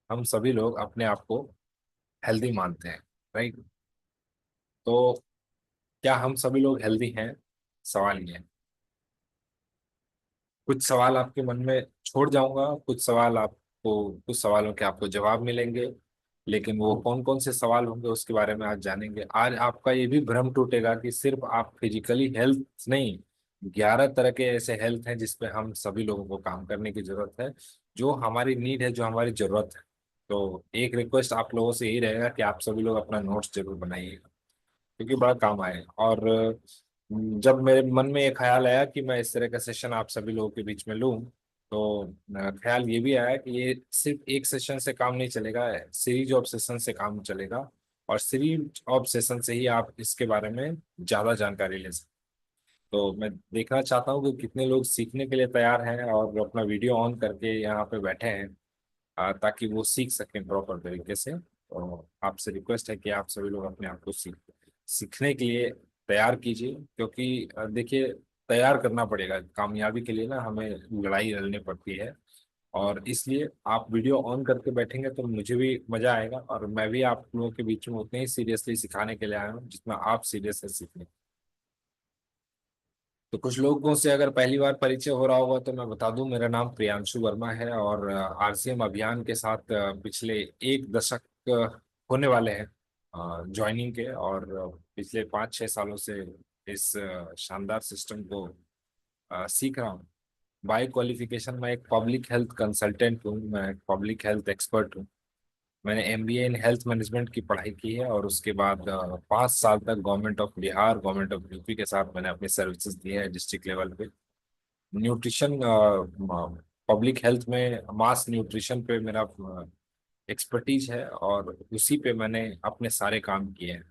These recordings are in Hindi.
हम सभी लोग अपने आप को हेल्दी मानते हैं, राइट? तो क्या हम सभी लोग हेल्दी हैं? सवाल ये है। कुछ सवाल आपके मन में छोड़ जाऊंगा, कुछ सवालों के आपको जवाब मिलेंगे। लेकिन वो कौन कौन से सवाल होंगे उसके बारे में आज जानेंगे। आज आपका ये भी भ्रम टूटेगा कि सिर्फ आप फिजिकली हेल्थ नहीं, 11 तरह के ऐसे हेल्थ हैं जिसपे हम सभी लोगों को काम करने की जरूरत है, जो हमारी नीड है, जो हमारी जरूरत है। तो एक रिक्वेस्ट आप लोगों से यही रहेगा कि आप सभी लोग अपना नोट्स जरूर बनाइएगा, क्योंकि बड़ा काम आए। और जब मेरे मन में ये ख्याल आया कि मैं इस तरह का सेशन आप सभी लोगों के बीच में लूं, तो ख्याल ये भी आया कि ये सिर्फ एक सेशन से काम नहीं चलेगा, सीरीज ऑफ सेशन से काम चलेगा। और सीरीज ऑफ सेशन से ही आप इसके बारे में ज्यादा जानकारी ले सकते। तो मैं देखना चाहता हूँ कि कितने लोग सीखने के लिए तैयार हैं और अपना वीडियो ऑन करके यहाँ पे बैठे हैं, ताकि वो सीख सकें प्रॉपर तरीके से। तो आपसे रिक्वेस्ट है कि आप सभी लोग अपने आप को सीखने के लिए तैयार कीजिए, क्योंकि देखिए, तैयार करना पड़ेगा कामयाबी के लिए ना, हमें लड़ाई लड़नी पड़ती है। और इसलिए आप वीडियो ऑन करके बैठेंगे तो मुझे भी मजा आएगा, और मैं भी आप लोगों के बीच में उतने ही सीरियसली सिखाने के लिए आया हूँ जितना आप सीरियस है सीखने। तो कुछ लोगों से अगर पहली बार परिचय हो रहा होगा तो मैं बता दूं, मेरा नाम प्रियांशु वर्मा है और आरसीएम अभियान के साथ पिछले एक दशक होने वाले हैं ज्वाइनिंग के। और पिछले 5-6 सालों से इस शानदार सिस्टम को सीख रहा हूँ। बाय क्वालिफिकेशन मैं एक पब्लिक हेल्थ कंसल्टेंट हूँ, मैं एक पब्लिक हेल्थ एक्सपर्ट हूँ। मैंने एमबीए इन हेल्थ मैनेजमेंट की पढ़ाई की है, और उसके बाद 5 साल तक government of Bihar, government of UP के साथ मैंने अपनी सर्विसेज दी है डिस्ट्रिक्ट लेवल पे। न्यूट्रिशन, पब्लिक हेल्थ में मास न्यूट्रिशन पे मेरा एक्सपर्टीज है, और उसी पे मैंने अपने सारे काम किए हैं।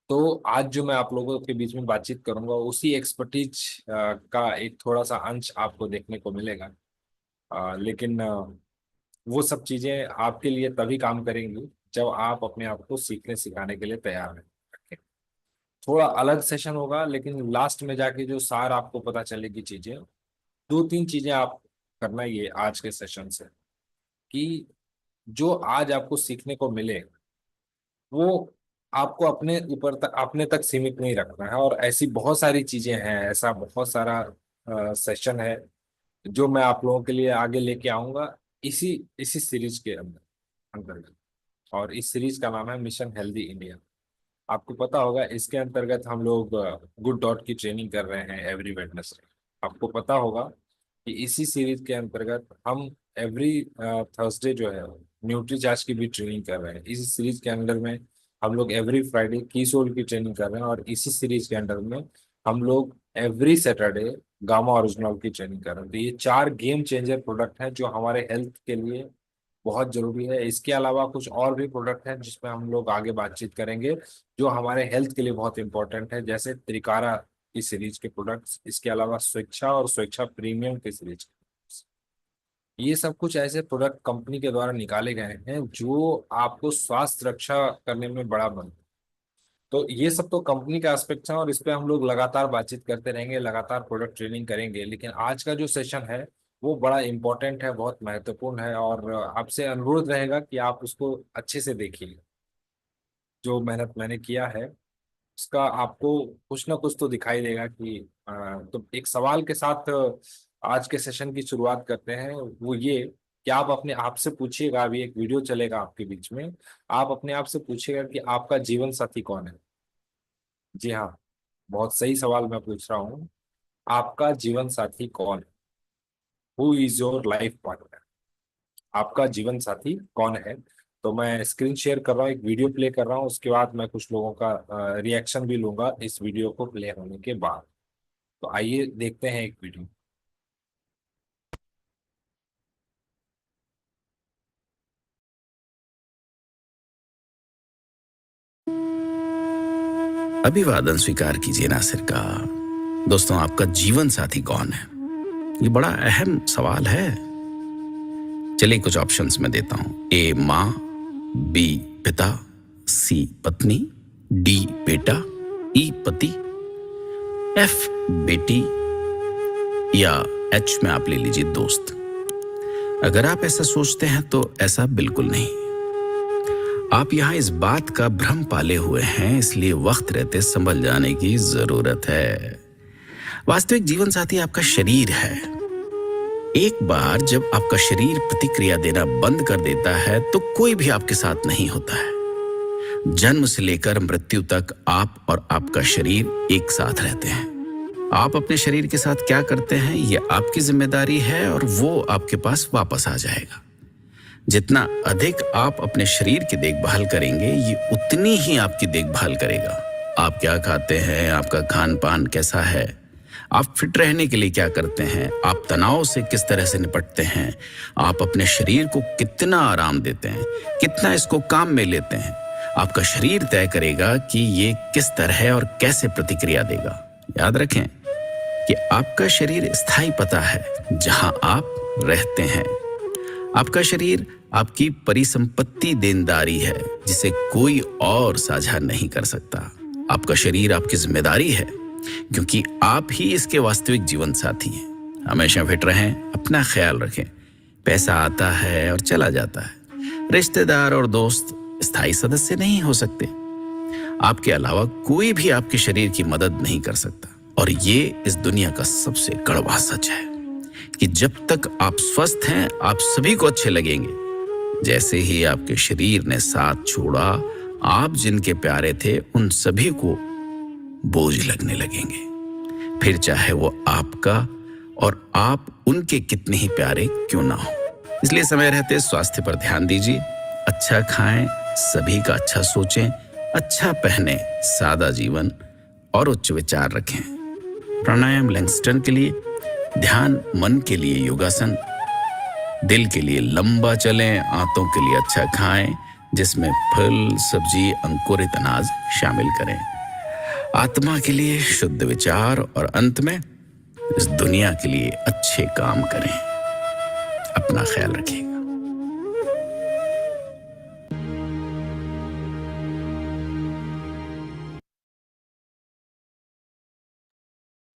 तो आज जो मैं आप लोगों के बीच में बातचीत करूंगा उसी एक्सपर्टीज का एक थोड़ा सा अंश आपको देखने को मिलेगा। लेकिन वो सब चीजें आपके लिए तभी काम करेंगी जब आप अपने आप को सीखने सिखाने के लिए तैयार हैं। थोड़ा अलग सेशन होगा, लेकिन लास्ट में जाके जो सार आपको पता चलेगी चीजें, 2-3 चीजें आप करना ये आज के सेशन से, कि जो आज आपको सीखने को मिले वो आपको अपने तक सीमित नहीं रखना है। और ऐसी बहुत सारी चीजें हैं, ऐसा बहुत सारा सेशन है जो मैं आप लोगों के लिए आगे लेके आऊंगा इसी इसी सीरीज के अंतर्गत। और इस सीरीज का नाम है मिशन हेल्दी इंडिया। आपको पता होगा इसके अंतर्गत हम लोग गुड डॉट की ट्रेनिंग कर रहे हैं एवरी वेडनेसडे। आपको पता होगा कि इसी सीरीज के अंतर्गत हम एवरी थर्सडे जो है न्यूट्री चार्ज की भी ट्रेनिंग कर रहे हैं। इसी सीरीज के अंडर में हम लोग एवरी फ्राइडे की सोल की ट्रेनिंग कर रहे हैं, और इसी सीरीज के अंडर में हम लोग एवरी सैटरडे गामा ओरिजिनल की ट्रेनिंग कर रहे हैं। तो ये 4 गेम चेंजर प्रोडक्ट हैं जो हमारे हेल्थ के लिए बहुत जरूरी है। इसके अलावा कुछ और भी प्रोडक्ट हैं जिसमें हम लोग आगे बातचीत करेंगे, जो हमारे हेल्थ के लिए बहुत इंपॉर्टेंट है, जैसे त्रिकारा की सीरीज के प्रोडक्ट्स, इसके अलावा स्वेच्छा और स्वेच्छा प्रीमियम की सीरीज। ये सब कुछ ऐसे प्रोडक्ट कंपनी के द्वारा निकाले गए हैं जो आपको स्वास्थ्य रक्षा करने में बड़ा मदद। तो ये सब तो कंपनी का एस्पेक्ट है, और इस पे हम लोग लगातार बातचीत करते रहेंगे, लगातार प्रोडक्ट ट्रेनिंग करेंगे। लेकिन आज का जो सेशन है वो बड़ा इंपॉर्टेंट है, बहुत महत्वपूर्ण है, और आपसे अनुरोध रहेगा कि आप उसको अच्छे से देखिए। जो मेहनत मैंने किया है उसका आपको कुछ ना कुछ तो दिखाई देगा कि तो एक सवाल के साथ आज के सेशन की शुरुआत करते हैं। वो ये कि आप अपने आप से पूछिएगा, अभी एक वीडियो चलेगा आपके बीच में, आप अपने आप से पूछिएगा कि आपका जीवन साथी कौन है। जी हाँ, बहुत सही सवाल मैं पूछ रहा हूँ। आपका जीवन साथी कौन है? Who is your life partner? आपका जीवन साथी कौन है? तो मैं स्क्रीन शेयर कर रहा हूँ, एक वीडियो प्ले कर रहा हूँ, उसके बाद मैं कुछ लोगों का रिएक्शन भी लूंगा इस वीडियो को प्ले होने के बाद। तो आइए देखते हैं एक वीडियो। अभिवादन स्वीकार कीजिए नासिर का। दोस्तों, आपका जीवन साथी कौन है? ये बड़ा अहम सवाल है। चलिए कुछ ऑप्शंस में देता हूं। ए माँ, बी पिता, सी पत्नी, डी बेटा, ई पति, एफ बेटी, या एच में आप ले लीजिए दोस्त। अगर आप ऐसा सोचते हैं तो ऐसा बिल्कुल नहीं। आप यहाँ इस बात का भ्रम पाले हुए हैं, इसलिए वक्त रहते संभल जाने की जरूरत है। वास्तविक जीवन साथी आपका शरीर है। एक बार जब आपका शरीर प्रतिक्रिया देना बंद कर देता है तो कोई भी आपके साथ नहीं होता है। जन्म से लेकर मृत्यु तक आप और आपका शरीर एक साथ रहते हैं। आप अपने शरीर के साथ क्या करते हैं ये आपकी जिम्मेदारी है और वो आपके पास वापस आ जाएगा। जितना अधिक आप अपने शरीर की देखभाल करेंगे ये उतनी ही आपकी देखभाल करेगा। आप क्या खाते हैं, आपका खान पान कैसा है, आप फिट रहने के लिए क्या करते हैं, आप तनाव से किस तरह से निपटते हैं, आप अपने शरीर को कितना आराम देते हैं, कितना इसको काम में लेते हैं, आपका शरीर तय करेगा कि ये किस तरह और कैसे प्रतिक्रिया देगा। याद रखें कि आपका शरीर स्थायी पता है जहां आप रहते हैं। आपका शरीर आपकी परिसंपत्ति देनदारी है जिसे कोई और साझा नहीं कर सकता। आपका शरीर आपकी जिम्मेदारी है क्योंकि आप ही इसके वास्तविक जीवन साथी हैं। हमेशा फिट रहें, अपना ख्याल रखें। पैसा आता है और चला जाता है। रिश्तेदार और दोस्त स्थायी सदस्य नहीं हो सकते। आपके अलावा कोई भी आपके शरीर की मदद नहीं कर सकता। और ये इस दुनिया का सबसे कड़वा सच है कि जब तक आप स्वस्थ हैं आप सभी को अच्छे लगेंगे। जैसे ही आपके शरीर ने साथ छोड़ा, आप जिनके प्यारे थे उन सभी को बोझ लगने लगेंगे, फिर चाहे वो आपका और आप उनके कितने ही प्यारे क्यों ना हो। इसलिए समय रहते स्वास्थ्य पर ध्यान दीजिए। अच्छा खाएं, सभी का अच्छा सोचें, अच्छा पहने, सादा जीवन और उच्च विचार रखें। प्राणायाम लैंगस्टन के लिए, ध्यान मन के लिए योगासन, दिल के लिए लंबा चलें, आंतों के लिए अच्छा खाएं जिसमें फल, सब्जी, अंकुरित अनाज शामिल करें, आत्मा के लिए शुद्ध विचार और अंत में इस दुनिया के लिए अच्छे काम करें। अपना ख्याल रखिएगा।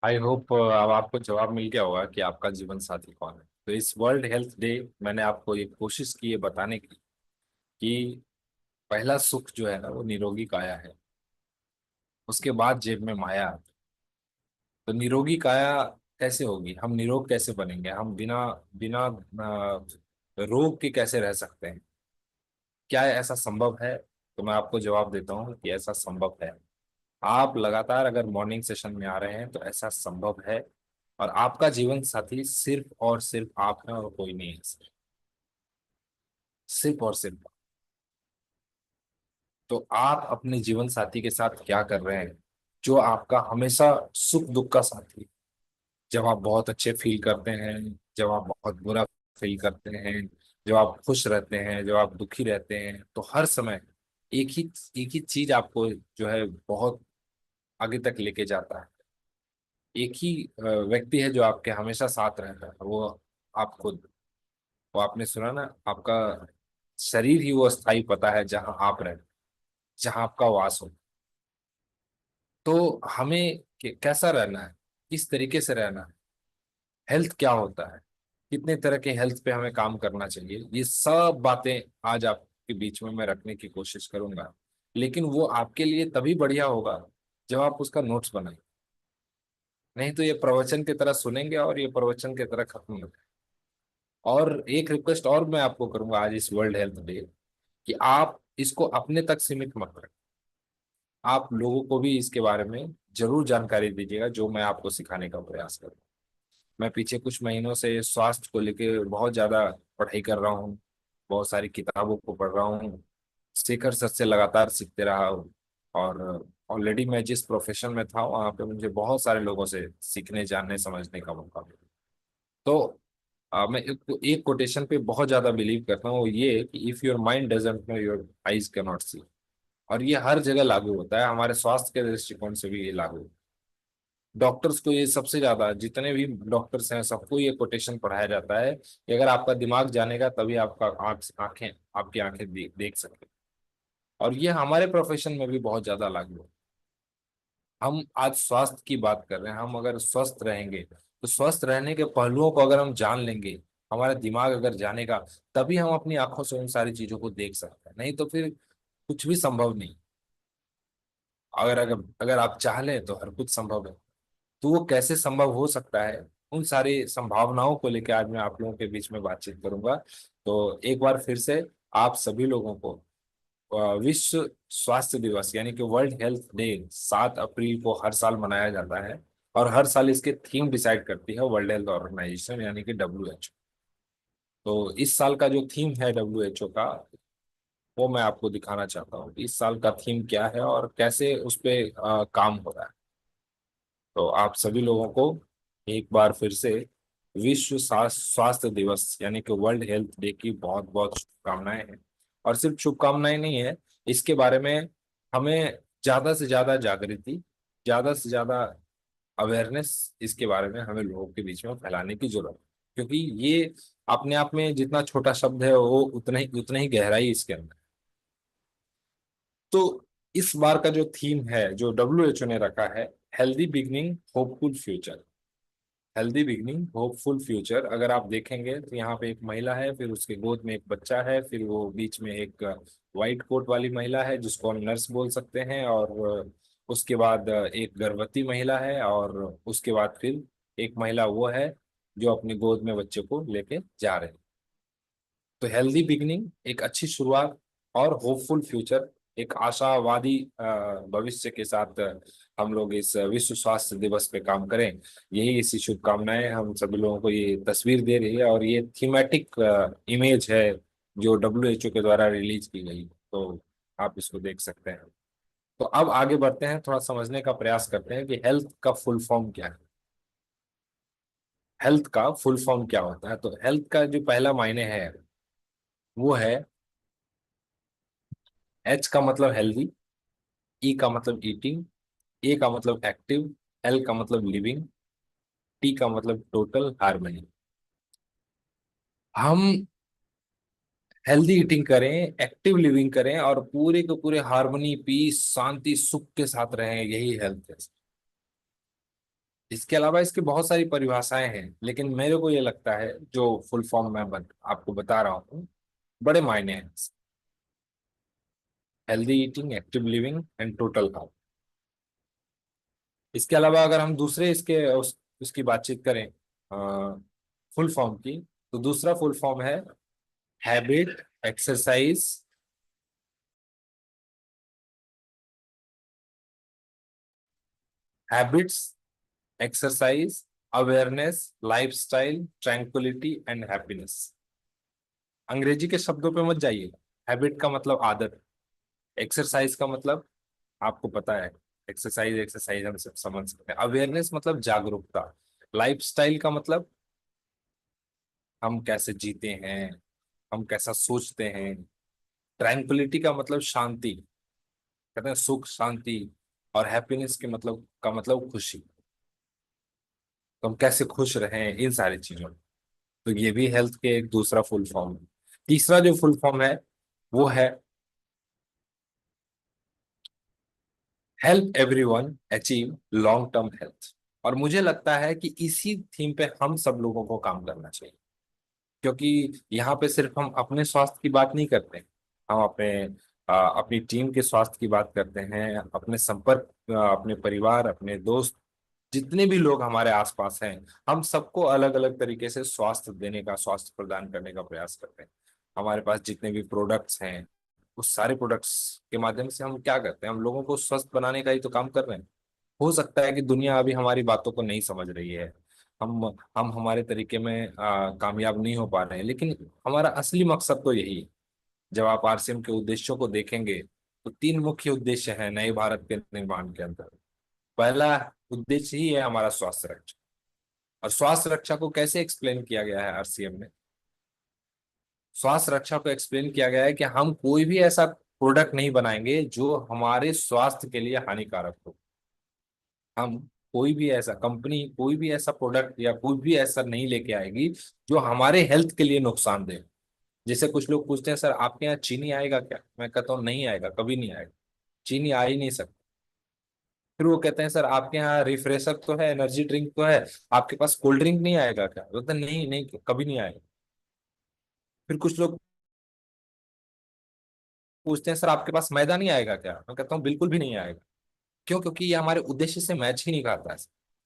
आई होप अब आपको जवाब मिल गया होगा कि आपका जीवन साथी कौन है। तो इस वर्ल्ड हेल्थ डे मैंने आपको एक कोशिश की है बताने की कि पहला सुख जो है ना वो निरोगी काया है, उसके बाद जेब में माया है। तो निरोगी काया कैसे होगी, हम निरोग कैसे बनेंगे, हम बिना बिना रोग के कैसे रह सकते हैं, क्या ऐसा संभव है? तो मैं आपको जवाब देता हूँ कि ऐसा संभव है। आप लगातार अगर मॉर्निंग सेशन में आ रहे हैं तो ऐसा संभव है। और आपका जीवन साथी सिर्फ और सिर्फ आप हैं और कोई नहीं है। सिर्फ और सिर्फ। तो आप अपने जीवन साथी के साथ क्या कर रहे हैं, जो आपका हमेशा सुख दुख का साथी, जब आप बहुत अच्छे फील करते हैं, जब आप बहुत बुरा फील करते हैं, जब आप खुश रहते हैं, जब आप दुखी रहते हैं, तो हर समय एक ही एक ही चीज आपको जो है बहुत आगे तक लेके जाता है। एक ही व्यक्ति है जो आपके हमेशा साथ रहता है, वो आप खुद। वो आपने सुना ना, आपका शरीर ही वो स्थायी पता है जहां आप रहते, जहां आपका वास हो। तो हमें कैसा रहना है, किस तरीके से रहना है, हेल्थ क्या होता है, कितने तरह के हेल्थ पे हमें काम करना चाहिए, ये सब बातें आज आपके बीच में मैं रखने की कोशिश करूंगा। लेकिन वो आपके लिए तभी बढ़िया होगा जब आप उसका नोट्स बनाएं। नहीं तो ये प्रवचन की तरह सुनेंगे और ये प्रवचन की तरह खत्म हो जाए। और एक रिक्वेस्ट और मैं आपको करूंगा आज इस वर्ल्ड हेल्थ डे, कि आप इसको अपने तक सीमित मत रखें। आप लोगों को भी इसके बारे में जरूर जानकारी दीजिएगा जो मैं आपको सिखाने का प्रयास करूँ। मैं पीछे कुछ महीनों से स्वास्थ्य को लेकर बहुत ज्यादा पढ़ाई कर रहा हूँ, बहुत सारी किताबों को पढ़ रहा हूँ, शेखर सर से लगातार सीखते रहा हूँ। और ऑलरेडी मैं जिस प्रोफेशन में था वहाँ पे मुझे बहुत सारे लोगों से सीखने, जानने, समझने का मौका मिला। तो मैं एक कोटेशन पे बहुत ज्यादा बिलीव करता हूँ, वो ये कि if your mind doesn't know your eyes cannot see. और ये हर जगह लागू होता है, हमारे स्वास्थ्य के दृष्टिकोण से भी ये लागू होता है। डॉक्टर्स को ये सबसे ज्यादा, जितने भी डॉक्टर्स हैं सबको ये कोटेशन पढ़ाया जाता है कि अगर आपका दिमाग जानेगा तभी आपका आंखें, आपकी आंखें देख सकते हैं। और ये हमारे प्रोफेशन में भी बहुत ज्यादा लागू है। हम आज स्वास्थ्य की बात कर रहे हैं, हम अगर स्वस्थ रहेंगे तो स्वस्थ रहने के पहलुओं को अगर हम जान लेंगे, हमारा दिमाग अगर जानेगा, तभी हम अपनी आंखों से उन सारी चीजों को देख सकते हैं, नहीं तो फिर कुछ भी संभव नहीं। अगर अगर अगर आप चाह लें तो हर कुछ संभव है। तो वो कैसे संभव हो सकता है, उन सारी संभावनाओं को लेकर आज मैं आप लोगों के बीच में बातचीत करूंगा। तो एक बार फिर से आप सभी लोगों को विश्व स्वास्थ्य दिवस यानी कि वर्ल्ड हेल्थ डे 7 अप्रैल को हर साल मनाया जाता है। और हर साल इसके थीम डिसाइड करती है वर्ल्ड हेल्थ ऑर्गेनाइजेशन यानी कि WHO। तो इस साल का जो थीम है WHO का, वो मैं आपको दिखाना चाहता हूँ कि इस साल का थीम क्या है और कैसे उस पे काम हो रहा है। तो आप सभी लोगों को एक बार फिर से विश्व स्वास्थ्य दिवस यानी कि वर्ल्ड हेल्थ डे की बहुत बहुत शुभकामनाएं हैं। और सिर्फ शुभकामनाएं नहीं है, इसके बारे में हमें ज्यादा से ज्यादा जागृति, ज्यादा से ज्यादा अवेयरनेस इसके बारे में हमें लोगों के बीच में फैलाने की जरूरत है। क्योंकि ये अपने आप में जितना छोटा शब्द है, वो उतना ही गहराई इसके अंदर है। तो इस बार का जो थीम है जो WHO ने रखा है, healthy beginning hopeful future. Healthy beginning hopeful future. अगर आप देखेंगे तो यहाँ पे एक महिला है, फिर उसके गोद में एक बच्चा है, फिर वो बीच में एक वाइट कोट वाली महिला है जिसको हम नर्स बोल सकते हैं, और उसके बाद एक गर्भवती महिला है, और उसके बाद फिर एक महिला वो है जो अपनी गोद में बच्चे को लेके जा रहे हैं। तो हेल्दी बिगनिंग एक अच्छी शुरुआत, और होपफुल फ्यूचर एक आशावादी भविष्य के साथ हम लोग इस विश्व स्वास्थ्य दिवस पे काम करें। यही इसी शुभकामनाएं हम सभी लोगों को ये तस्वीर दे रही है, और ये थीमेटिक इमेज है जो WHO के द्वारा रिलीज की गई। तो आप इसको देख सकते हैं। तो अब आगे बढ़ते हैं, थोड़ा समझने का प्रयास करते हैं कि हेल्थ का फुल फॉर्म क्या है। हेल्थ का फुल फॉर्म क्या होता है? तो हेल्थ का जो पहला मायने है वो है, H का मतलब हेल्दी, ई का मतलब ईटिंग, ए का मतलब एक्टिव, एल का मतलब लिविंग, टी का मतलब टोटल हार्मनी। हम हेल्दी ईटिंग करें, एक्टिव लिविंग करें, और पूरे के पूरे हार्मनी, पीस, शांति, सुख के साथ रहें, यही हेल्थ है। इसके अलावा इसकी बहुत सारी परिभाषाएं हैं, लेकिन मेरे को ये लगता है जो फुल फॉर्म मैं आपको बता रहा हूँ, बड़े मायने हैं। Healthy eating, active living and total harmony. इसके अलावा अगर हम दूसरे उसकी बातचीत करें फुल फॉर्म की, तो दूसरा फुल फॉर्म है habit, exercise, habits, exercise, awareness, lifestyle, tranquillity and happiness. अंग्रेजी के शब्दों पे मत जाइए। हैबिट का मतलब आदत, एक्सरसाइज का मतलब आपको पता है, एक्सरसाइज एक्सरसाइज हम सब समझ सकते हैं। अवेयरनेस मतलब जागरूकता। लाइफस्टाइल का मतलब हम कैसे जीते हैं, हम कैसा सोचते हैं। ट्रैंक्विलिटी का मतलब शांति, कहते हैं सुख शांति। और हैप्पीनेस के मतलब का मतलब खुशी, तो हम कैसे खुश रहें इन सारी चीजों में। तो ये भी हेल्थ के एक दूसरा फुल फॉर्म है। तीसरा जो फुल फॉर्म है वो है help everyone achieve long term health. और मुझे लगता है कि इसी थीम पे हम सब लोगों को काम करना चाहिए। क्योंकि यहाँ पे सिर्फ हम अपने स्वास्थ्य की बात नहीं करते, हम अपनी टीम के स्वास्थ्य की बात करते हैं, अपने संपर्क, अपने परिवार, अपने दोस्त, जितने भी लोग हमारे आसपास हैं, हम सबको अलग अलग तरीके से स्वास्थ्य देने का, स्वास्थ्य प्रदान करने का प्रयास करते हैं। हमारे पास जितने भी प्रोडक्ट्स हैं, उस सारे प्रोडक्ट्स के माध्यम से हम क्या करते हैं, हम लोगों को स्वस्थ बनाने का ही तो काम कर रहे हैं। हो सकता है कि दुनिया अभी हमारी बातों को नहीं समझ रही है, हम हम हमारे तरीके में कामयाब नहीं हो पा रहे हैं, लेकिन हमारा असली मकसद तो यही है। जब आप RCM के उद्देश्यों को देखेंगे, तो 3 मुख्य उद्देश्य हैं नए भारत के निर्माण के अंदर। पहला उद्देश्य ही है हमारा स्वास्थ्य रक्षा। और स्वास्थ्य रक्षा को कैसे एक्सप्लेन किया गया है RCM में? स्वास्थ्य रक्षा को एक्सप्लेन किया गया है कि हम कोई भी ऐसा प्रोडक्ट नहीं बनाएंगे जो हमारे स्वास्थ्य के लिए हानिकारक हो। हम कोई भी ऐसा कंपनी, कोई भी ऐसा प्रोडक्ट या कोई भी ऐसा नहीं लेके आएगी जो हमारे हेल्थ के लिए नुकसान दे। जैसे कुछ लोग पूछते हैं, सर आपके यहाँ चीनी आएगा क्या? मैं कहता हूँ नहीं आएगा, कभी नहीं आएगा। चीनी आ ही नहीं सकती। फिर वो कहते हैं, सर आपके यहाँ रिफ्रेशर तो है, एनर्जी ड्रिंक तो है, आपके पास कोल्ड ड्रिंक नहीं आएगा क्या? बोलते हैं, नहीं नहीं, कभी नहीं आएगा। फिर कुछ लोग पूछते हैं, सर आपके पास मैदा नहीं आएगा क्या? मैं कहता हूँ बिल्कुल भी नहीं आएगा। क्यों? क्योंकि ये हमारे उद्देश्य से मैच ही नहीं खाता है।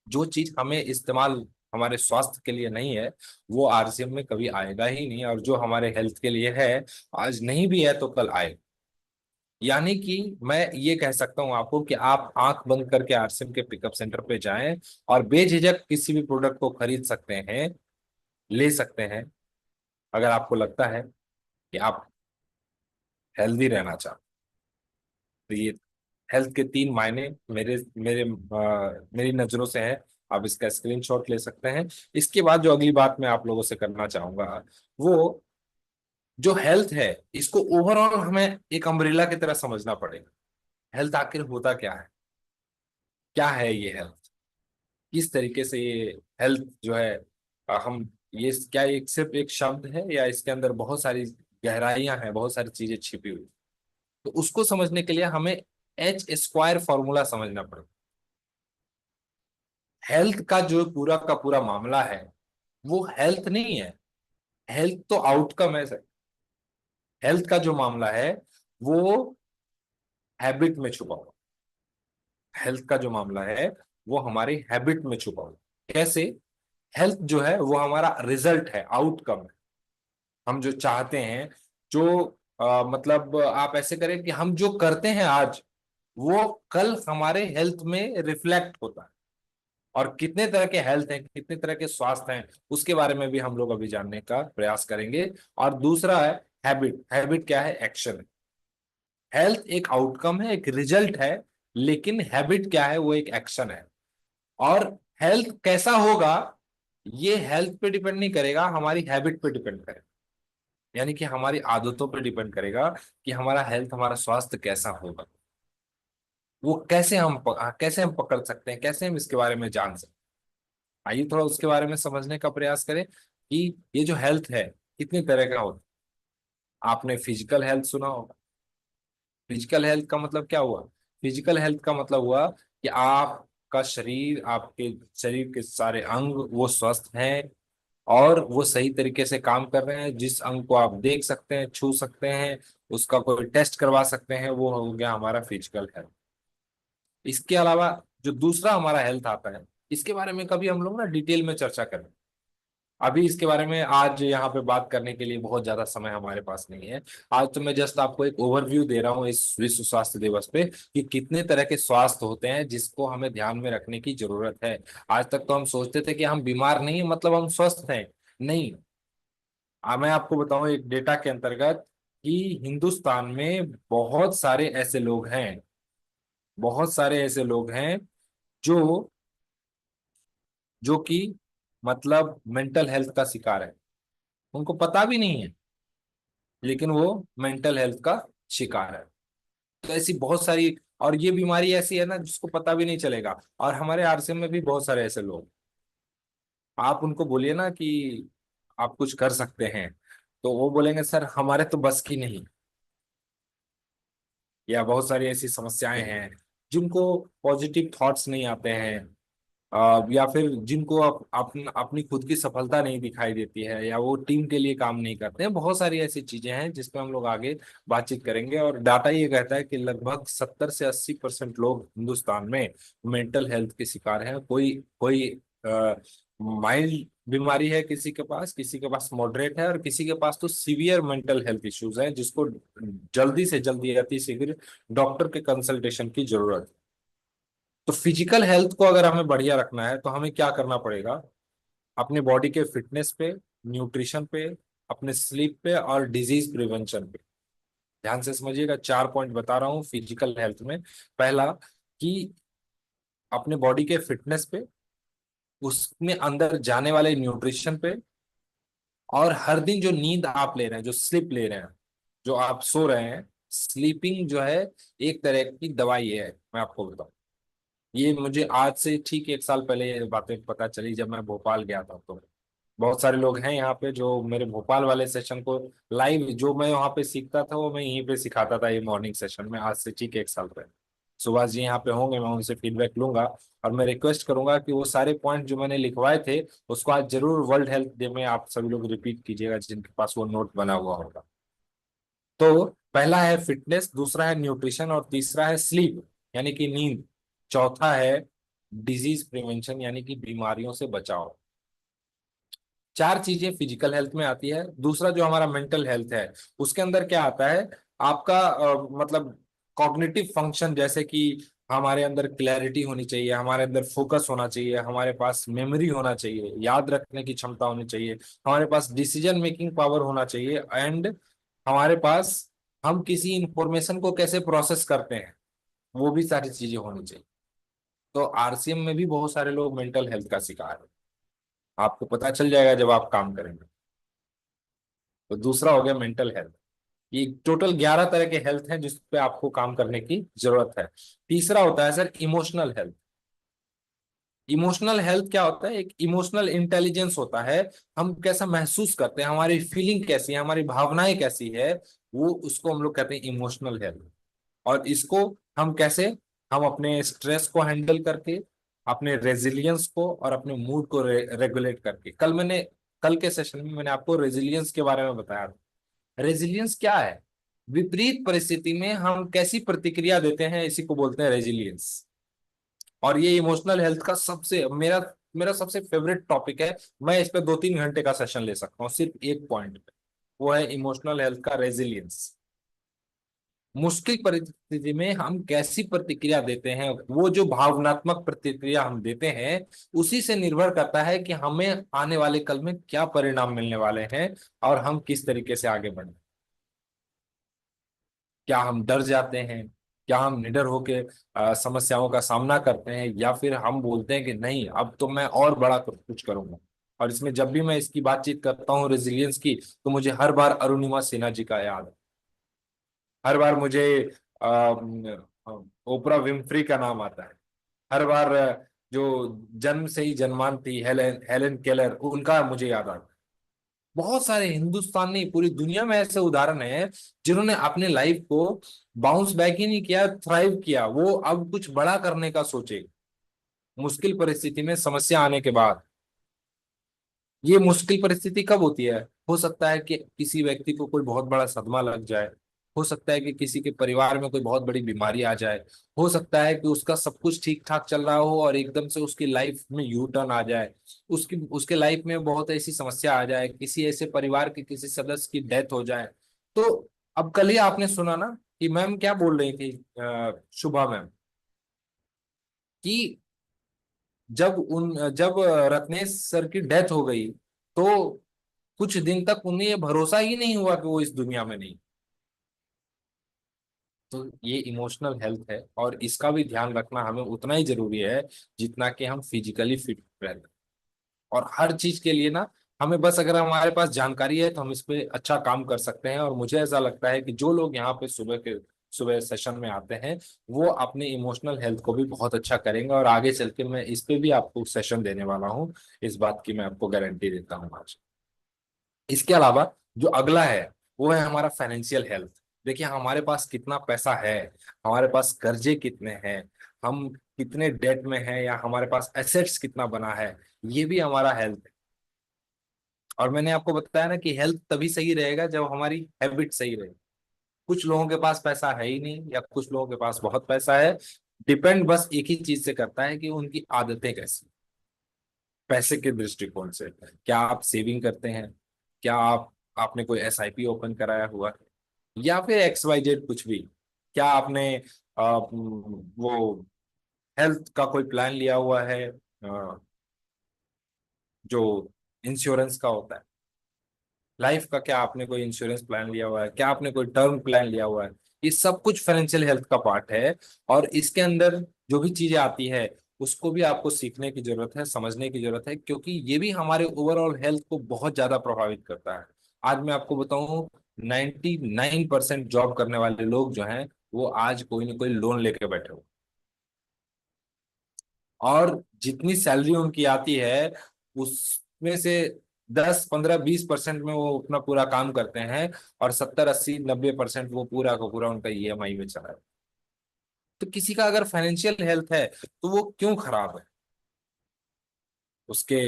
जो चीज हमें इस्तेमाल हमारे स्वास्थ्य के लिए नहीं है, वो आरसीएम में कभी आएगा ही नहीं, और जो हमारे हेल्थ के लिए है, आज नहीं भी है तो कल आएगा। यानी कि मैं ये कह सकता हूं आपको कि आप आंख बंद करके आरसीएम के पिकअप सेंटर पे जाएं और बेझिझक किसी भी प्रोडक्ट को खरीद सकते हैं, ले सकते हैं, अगर आपको लगता है कि आप हेल्दी रहना चाहते। तो ये हेल्थ के तीन मायने मेरे मेरे मेरी नजरों से है। आप इसका स्क्रीनशॉट ले सकते हैं। इसके बाद जो अगली बात मैं आप लोगों से करना चाहूंगा, वो जो हेल्थ है, इसको ओवरऑल हमें एक अम्ब्रेला की तरह समझना पड़ेगा। हेल्थ आखिर होता क्या है? क्या है ये हेल्थ? किस तरीके से ये हेल्थ जो है, हम ये क्या एक सिर्फ एक शब्द है, या इसके अंदर बहुत सारी गहराइयां हैं, बहुत सारी चीजें छिपी हुई? तो उसको समझने के लिए हमें एच स्क्वायर फॉर्मूला समझना पड़ेगा। हेल्थ का जो पूरा का पूरा मामला है, वो हेल्थ नहीं है। हेल्थ तो आउटकम है सर। हेल्थ का जो मामला है, वो हैबिट में छुपा हुआ। हेल्थ का जो मामला है, वो हमारी हैबिट में छुपा हुआ। कैसे? हेल्थ जो है वो हमारा रिजल्ट है, आउटकम है। हम जो चाहते हैं, जो मतलब आप ऐसे करें कि हम जो करते हैं आज, वो कल हमारे हेल्थ में रिफ्लेक्ट होता है। और कितने तरह के हेल्थ हैं, कितने तरह के स्वास्थ्य हैं, उसके बारे में भी हम लोग अभी जानने का प्रयास करेंगे। और दूसरा है हैबिट। हैबिट क्या है? एक्शन है। हेल्थ एक आउटकम है, एक रिजल्ट है, लेकिन हैबिट क्या है? वो एक एक्शन है। और हेल्थ कैसा होगा, ये हेल्थ पे डिपेंड नहीं करेगा, हमारी हैबिट पे डिपेंड करेगा। यानी कि हमारी आदतों पे डिपेंड करेगा कि हमारा हेल्थ, हमारा स्वास्थ्य कैसा होगा। वो कैसे हम पकड़ सकते हैं, कैसे हम इसके बारे में जान सकते हैं। आइए थोड़ा उसके बारे में समझने का प्रयास करें कि ये जो हेल्थ है कितनी तरह का होता है। आपने फिजिकल हेल्थ सुना होगा। फिजिकल हेल्थ का मतलब क्या हुआ? फिजिकल हेल्थ का मतलब हुआ कि आपका शरीर, आपके शरीर के सारे अंग वो स्वस्थ हैं, और वो सही तरीके से काम कर रहे हैं। जिस अंग को आप देख सकते हैं, छू सकते हैं, उसका कोई टेस्ट करवा सकते हैं, वो हो गया हमारा फिजिकल हेल्थ। इसके अलावा जो दूसरा हमारा हेल्थ आता है, इसके बारे में कभी हम लोग ना डिटेल में चर्चा करें। अभी इसके बारे में आज यहाँ पे बात करने के लिए बहुत ज्यादा समय हमारे पास नहीं है। आज तो मैं जस्ट आपको एक ओवरव्यू दे रहा हूँ इस विश्व स्वास्थ्य दिवस पे, कि कितने तरह के स्वास्थ्य होते हैं जिसको हमें ध्यान में रखने की जरूरत है। आज तक तो हम सोचते थे कि हम बीमार नहीं है मतलब हम स्वस्थ हैं। नहीं। मैं आपको बताऊं एक डेटा के अंतर्गत कि हिंदुस्तान में बहुत सारे ऐसे लोग हैं, बहुत सारे ऐसे लोग हैं जो जो कि मतलब मेंटल हेल्थ का शिकार है। उनको पता भी नहीं है, लेकिन वो मेंटल हेल्थ का शिकार है। तो ऐसी बहुत सारी, और ये बीमारी ऐसी है ना जिसको पता भी नहीं चलेगा। और हमारे आरसीएम में भी बहुत सारे ऐसे लोग, आप उनको बोलिए ना कि आप कुछ कर सकते हैं, तो वो बोलेंगे सर हमारे तो बस की नहीं। या बहुत सारी ऐसी समस्याएं हैं जिनको पॉजिटिव थॉट्स नहीं आते हैं, या फिर जिनको अपनी खुद की सफलता नहीं दिखाई देती है, या वो टीम के लिए काम नहीं करते हैं। बहुत सारी ऐसी चीजें हैं जिस पे हम लोग आगे बातचीत करेंगे। और डाटा ये कहता है कि लगभग 70 से 80% लोग हिंदुस्तान में मेंटल हेल्थ के शिकार हैं। कोई कोई माइल्ड बीमारी है, किसी के पास मॉडरेट है, और किसी के पास तो सीवियर मेंटल हेल्थ इश्यूज हैं, जिसको जल्दी से जल्दी अति शीघ्र डॉक्टर के कंसल्टेशन की जरूरत है। तो फिजिकल हेल्थ को अगर हमें बढ़िया रखना है तो हमें क्या करना पड़ेगा? अपने बॉडी के फिटनेस पे, न्यूट्रिशन पे, अपने स्लीप पे, और डिजीज प्रिवेंशन पे ध्यान से समझिएगा। 4 पॉइंट बता रहा हूँ फिजिकल हेल्थ में। पहला, कि अपने बॉडी के फिटनेस पे, उसमें अंदर जाने वाले न्यूट्रिशन पे, और हर दिन जो नींद आप ले रहे हैं, जो स्लीप ले रहे हैं, जो आप सो रहे हैं, स्लीपिंग जो है एक तरह की दवाई है। मैं आपको बताऊं, ये मुझे आज से ठीक 1 साल पहले ये बातें पता चली जब मैं भोपाल गया था। तो बहुत सारे लोग हैं यहाँ पे जो मेरे भोपाल वाले सेशन को लाइव, जो मैं वहाँ पे सीखता था वो मैं यहीं पे सिखाता था, ये मॉर्निंग सेशन में, आज से ठीक 1 साल पहले। सुभाष जी यहाँ पे होंगे, मैं उनसे फीडबैक लूंगा। और मैं रिक्वेस्ट करूंगा कि वो सारे पॉइंट जो मैंने लिखवाए थे उसको आज जरूर वर्ल्ड हेल्थ डे में आप सभी लोग रिपीट कीजिएगा, जिनके पास वो नोट बना हुआ होगा। तो पहला है फिटनेस, दूसरा है न्यूट्रिशन, और तीसरा है स्लीप यानी कि नींद, चौथा है डिजीज प्रिवेंशन यानी कि बीमारियों से बचाव। चार चीजें फिजिकल हेल्थ में आती है। दूसरा जो हमारा मेंटल हेल्थ है उसके अंदर क्या आता है, आपका मतलब कॉग्निटिव फंक्शन, जैसे कि हमारे अंदर क्लैरिटी होनी चाहिए, हमारे अंदर फोकस होना चाहिए, हमारे पास मेमोरी होना चाहिए, याद रखने की क्षमता होनी चाहिए, हमारे पास डिसीजन मेकिंग पावर होना चाहिए, एंड हमारे पास हम किसी इंफॉर्मेशन को कैसे प्रोसेस करते हैं वो भी सारी चीजें होनी चाहिए। तो आरसीएम में भी बहुत सारे लोग मेंटल हेल्थ का शिकार है, आपको पता चल जाएगा जब आप काम करेंगे। तो दूसरा हो गया मेंटल हेल्थ। ये टोटल 11 तरह के हेल्थ हैं जिस पे आपको काम करने की जरूरत है। तीसरा होता है sir emotional health. Emotional health क्या होता है, एक इमोशनल इंटेलिजेंस होता है, हम कैसा महसूस करते हैं, हमारी फीलिंग कैसी है, हमारी भावनाएं कैसी है, वो उसको हम लोग कहते हैं इमोशनल हेल्थ। और इसको हम कैसे, हम अपने स्ट्रेस को हैंडल करके, अपने रेजिलियंस को और अपने मूड को रेगुलेट करके। कल के सेशन में मैंने आपको रेजिलियंस के बारे में बताया था। रेजिलियंस क्या है, विपरीत परिस्थिति में हम कैसी प्रतिक्रिया देते हैं, इसी को बोलते हैं रेजिलियंस। और ये इमोशनल हेल्थ का सबसे मेरा मेरा सबसे फेवरेट टॉपिक है। मैं इस पे 2-3 घंटे का सेशन ले सकता हूँ सिर्फ एक पॉइंट पे, वो है इमोशनल हेल्थ का रेजिलियंस। मुश्किल परिस्थिति में हम कैसी प्रतिक्रिया देते हैं, वो जो भावनात्मक प्रतिक्रिया हम देते हैं उसी से निर्भर करता है कि हमें आने वाले कल में क्या परिणाम मिलने वाले हैं और हम किस तरीके से आगे बढ़े। क्या हम डर जाते हैं, क्या हम निडर होके समस्याओं का सामना करते हैं, या फिर हम बोलते हैं कि नहीं अब तो मैं और बड़ा कुछ करूंगा। और इसमें जब भी मैं इसकी बातचीत करता हूँ रेजिलियंस की, तो मुझे हर बार अरुणिमा सिन्हा जी का याद है, हर बार मुझे ओपरा विम्फ्री का नाम आता है, हर बार जो जन्म से ही जन्मान थी हेलेन हेलेन केलर, उनका मुझे याद आता है। बहुत सारे हिंदुस्तान नहीं पूरी दुनिया में ऐसे उदाहरण हैं जिन्होंने अपने लाइफ को बाउंस बैक ही नहीं किया, थ्राइव किया, वो अब कुछ बड़ा करने का सोचे मुश्किल परिस्थिति में, समस्या आने के बाद। ये मुश्किल परिस्थिति कब होती है, हो सकता है कि किसी व्यक्ति को कोई बहुत बड़ा सदमा लग जाए, हो सकता है कि किसी के परिवार में कोई बहुत बड़ी बीमारी आ जाए, हो सकता है कि उसका सब कुछ ठीक ठाक चल रहा हो और एकदम से उसकी लाइफ में यू टर्न आ जाए, उसकी उसके लाइफ में बहुत ऐसी समस्या आ जाए, किसी ऐसे परिवार के किसी सदस्य की डेथ हो जाए। तो अब कल ही आपने सुना ना कि मैम क्या बोल रही थी, शुभा मैम, कि जब रत्नेश सर की डेथ हो गई तो कुछ दिन तक उन्हें ये भरोसा ही नहीं हुआ कि वो इस दुनिया में नहीं। तो ये इमोशनल हेल्थ है और इसका भी ध्यान रखना हमें उतना ही जरूरी है जितना कि हम फिजिकली फिट रहते हैं। और हर चीज के लिए ना, हमें बस अगर हमारे पास जानकारी है तो हम इस पे अच्छा काम कर सकते हैं। और मुझे ऐसा लगता है कि जो लोग यहाँ पे सुबह सेशन में आते हैं वो अपने इमोशनल हेल्थ को भी बहुत अच्छा करेंगे, और आगे चल के मैं इस पे भी आपको सेशन देने वाला हूँ, इस बात की मैं आपको गारंटी देता हूँ आज। इसके अलावा जो अगला है वो है हमारा फाइनेंशियल हेल्थ। देखिए हमारे पास कितना पैसा है, हमारे पास कर्जे कितने हैं, हम कितने डेट में हैं, या हमारे पास एसेट्स कितना बना है, ये भी हमारा हेल्थ है। और मैंने आपको बताया ना कि हेल्थ तभी सही रहेगा जब हमारी हैबिट सही रहे। कुछ लोगों के पास पैसा है ही नहीं, या कुछ लोगों के पास बहुत पैसा है, डिपेंड बस एक ही चीज से करता है कि उनकी आदतें कैसी। पैसे के दृष्टिकोण से क्या आप सेविंग करते हैं, क्या आपने कोई एसआईपी ओपन कराया हुआ है, या फिर XYZ कुछ भी, क्या आपने वो हेल्थ का कोई प्लान लिया हुआ है, जो इंश्योरेंस का होता है, लाइफ का क्या आपने कोई इंश्योरेंस प्लान लिया हुआ है, क्या आपने कोई टर्म प्लान लिया हुआ है। ये सब कुछ फाइनेंशियल हेल्थ का पार्ट है। और इसके अंदर जो भी चीजें आती है उसको भी आपको सीखने की जरूरत है, समझने की जरूरत है, क्योंकि ये भी हमारे ओवरऑल हेल्थ को बहुत ज्यादा प्रभावित करता है। आज मैं आपको बताऊं, 99% जॉब करने वाले लोग जो हैं वो आज कोई ना कोई लोन लेके बैठे हुए, और जितनी सैलरी उनकी आती है उसमें से 10, 15, 20% में वो अपना पूरा काम करते हैं, और 70, 80, 90% वो पूरा का पूरा उनका ईएमआई में चला है। तो किसी का अगर फाइनेंशियल हेल्थ है तो वो क्यों खराब है? उसके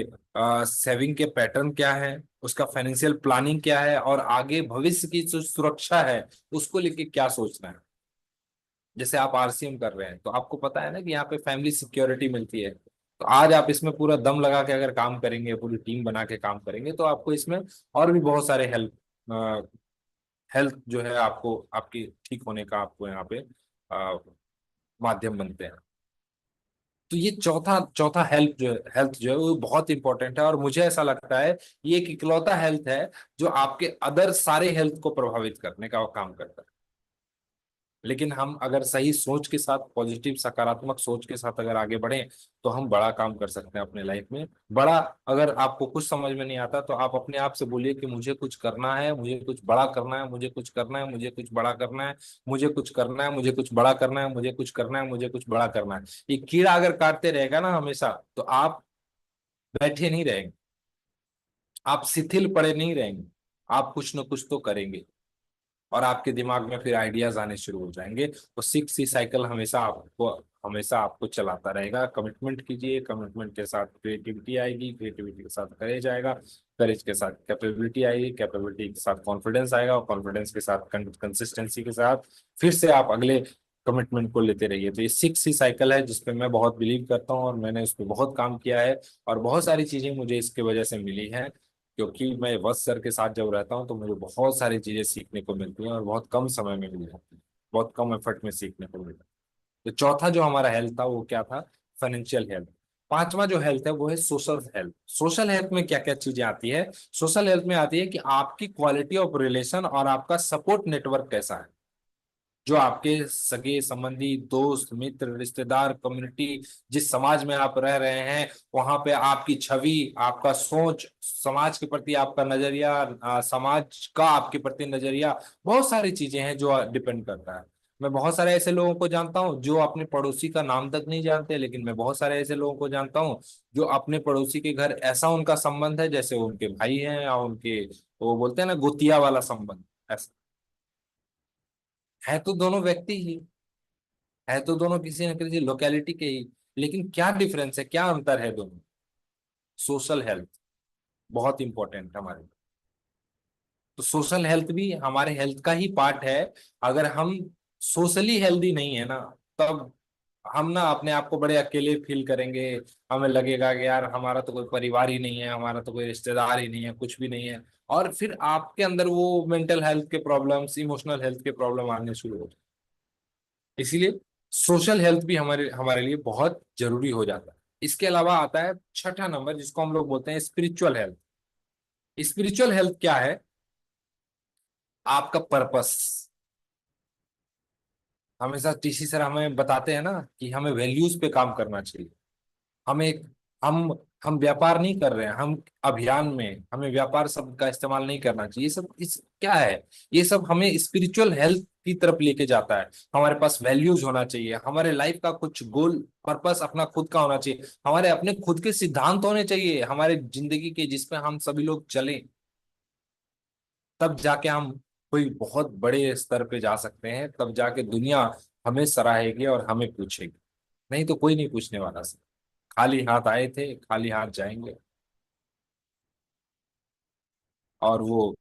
सेविंग के पैटर्न क्या है, उसका फाइनेंशियल प्लानिंग क्या है, और आगे भविष्य की जो सुरक्षा है उसको लेके क्या सोचना है। जैसे आप आरसीएम कर रहे हैं तो आपको पता है ना कि यहाँ पे फैमिली सिक्योरिटी मिलती है। तो आज आप इसमें पूरा दम लगा के अगर काम करेंगे, पूरी टीम बना के काम करेंगे, तो आपको इसमें और भी बहुत सारे हेल्थ जो है आपको आपकी ठीक होने का आपको यहाँ पे अ, माध्यम बनते हैं। तो ये चौथा चौथा हेल्थ जो है वो बहुत इंपॉर्टेंट है, और मुझे ऐसा लगता है ये एक इकलौता हेल्थ है जो आपके अदर सारे हेल्थ को प्रभावित करने का काम करता है। लेकिन हम अगर सही सोच के साथ, पॉजिटिव सकारात्मक सोच के साथ अगर आगे बढ़ें तो हम बड़ा काम कर सकते हैं अपने लाइफ में। बड़ा, अगर आपको कुछ समझ में नहीं आता तो आप अपने आप से बोलिए कि मुझे कुछ करना है, मुझे कुछ बड़ा करना है, मुझे कुछ करना है, मुझे कुछ बड़ा करना है, मुझे कुछ करना है, मुझे कुछ बड़ा करना है, मुझे कुछ करना है, मुझे कुछ बड़ा करना है। ये कीड़ा अगर काटते रहेगा ना हमेशा, तो आप बैठे नहीं रहेंगे, आप शिथिल पड़े नहीं रहेंगे, आप कुछ ना कुछ तो करेंगे, और आपके दिमाग में फिर आइडियाज आने शुरू हो जाएंगे। तो सिक्स सी साइकिल हमेशा आपको चलाता रहेगा। कमिटमेंट कीजिए, कमिटमेंट के साथ क्रिएटिविटी आएगी, क्रिएटिविटी के साथ करेज आएगा, करेज के साथ कैपेबिलिटी आएगी, कैपेबिलिटी के साथ कॉन्फिडेंस आएगा, और कॉन्फिडेंस के साथ कंसिस्टेंसी के साथ फिर से आप अगले कमिटमेंट को लेते रहिए। तो ये सिक्स सी साइकिल है जिसपे मैं बहुत बिलीव करता हूँ, और मैंने उस पर बहुत काम किया है, और बहुत सारी चीजें मुझे इसके वजह से मिली हैं। क्योंकि मैं वत्स सर के साथ जब रहता हूँ तो मुझे बहुत सारी चीजें सीखने को मिलती हैं, और बहुत कम समय में मिल जाती है, बहुत कम एफर्ट में सीखने को मिलता है। तो चौथा जो हमारा हेल्थ था वो क्या था? Financial health. पांचवा जो हेल्थ है वो है सोशल हेल्थ। सोशल हेल्थ में क्या क्या चीजें आती है? सोशल हेल्थ में आती है कि आपकी क्वालिटी ऑफ रिलेशन और आपका सपोर्ट नेटवर्क कैसा है। जो आपके सगे संबंधी, दोस्त, मित्र, रिश्तेदार, कम्युनिटी, जिस समाज में आप रह रहे हैं, वहां पे आपकी छवि, आपका सोच, समाज के प्रति आपका नजरिया, समाज का आपके प्रति नजरिया, बहुत सारी चीजें हैं जो डिपेंड करता है। मैं बहुत सारे ऐसे लोगों को जानता हूँ जो अपने पड़ोसी का नाम तक नहीं जानते, लेकिन मैं बहुत सारे ऐसे लोगों को जानता हूँ जो अपने पड़ोसी के घर ऐसा उनका संबंध है जैसे वो उनके भाई हैं, या उनके, वो बोलते हैं ना, गोतिया वाला संबंध। ऐसा है तो दोनों व्यक्ति ही, है तो दोनों किसी न किसी लोकेलिटी के ही, लेकिन क्या डिफरेंस है, क्या अंतर है दोनों? सोशल हेल्थ बहुत इंपॉर्टेंट है हमारे। तो सोशल हेल्थ भी हमारे हेल्थ का ही पार्ट है। अगर हम सोशली हेल्दी नहीं है ना, तब हम ना अपने आप को बड़े अकेले फील करेंगे। हमें लगेगा कि यार हमारा तो कोई परिवार ही नहीं है, हमारा तो कोई रिश्तेदार ही नहीं है, कुछ भी नहीं है। और फिर आपके अंदर वो मेंटल हेल्थ के प्रॉब्लम्स, इमोशनल हेल्थ के प्रॉब्लम आने शुरू हो। इसीलिए सोशल हेल्थ भी हमारे हमारे लिए बहुत जरूरी हो जाता है। इसके अलावा आता है छठा नंबर, जिसको हम लोग बोलते हैं स्पिरिचुअल हेल्थ। स्पिरिचुअल हेल्थ क्या है? आपका पर्पस। हमेशा टीसी सर हमें बताते हैं ना कि हमें वैल्यूज पे काम करना चाहिए। हमें हम हम व्यापार नहीं कर रहे हैं, हम अभियान में, हमें व्यापार शब्द का इस्तेमाल नहीं करना चाहिए। ये सब इस क्या है? ये सब हमें स्पिरिचुअल हेल्थ की तरफ लेके जाता है। हमारे पास वैल्यूज होना चाहिए, हमारे लाइफ का कुछ गोल, पर्पस अपना खुद का होना चाहिए, हमारे अपने खुद के सिद्धांत होने चाहिए हमारे जिंदगी के, जिसपे हम सभी लोग चलें। तब जाके हम कोई बहुत बड़े स्तर पे जा सकते हैं, तब जाके दुनिया हमें सराहेगी और हमें पूछेगी। नहीं तो कोई नहीं पूछने वाला। खाली हाथ आए थे, खाली हाथ जाएंगे। और वो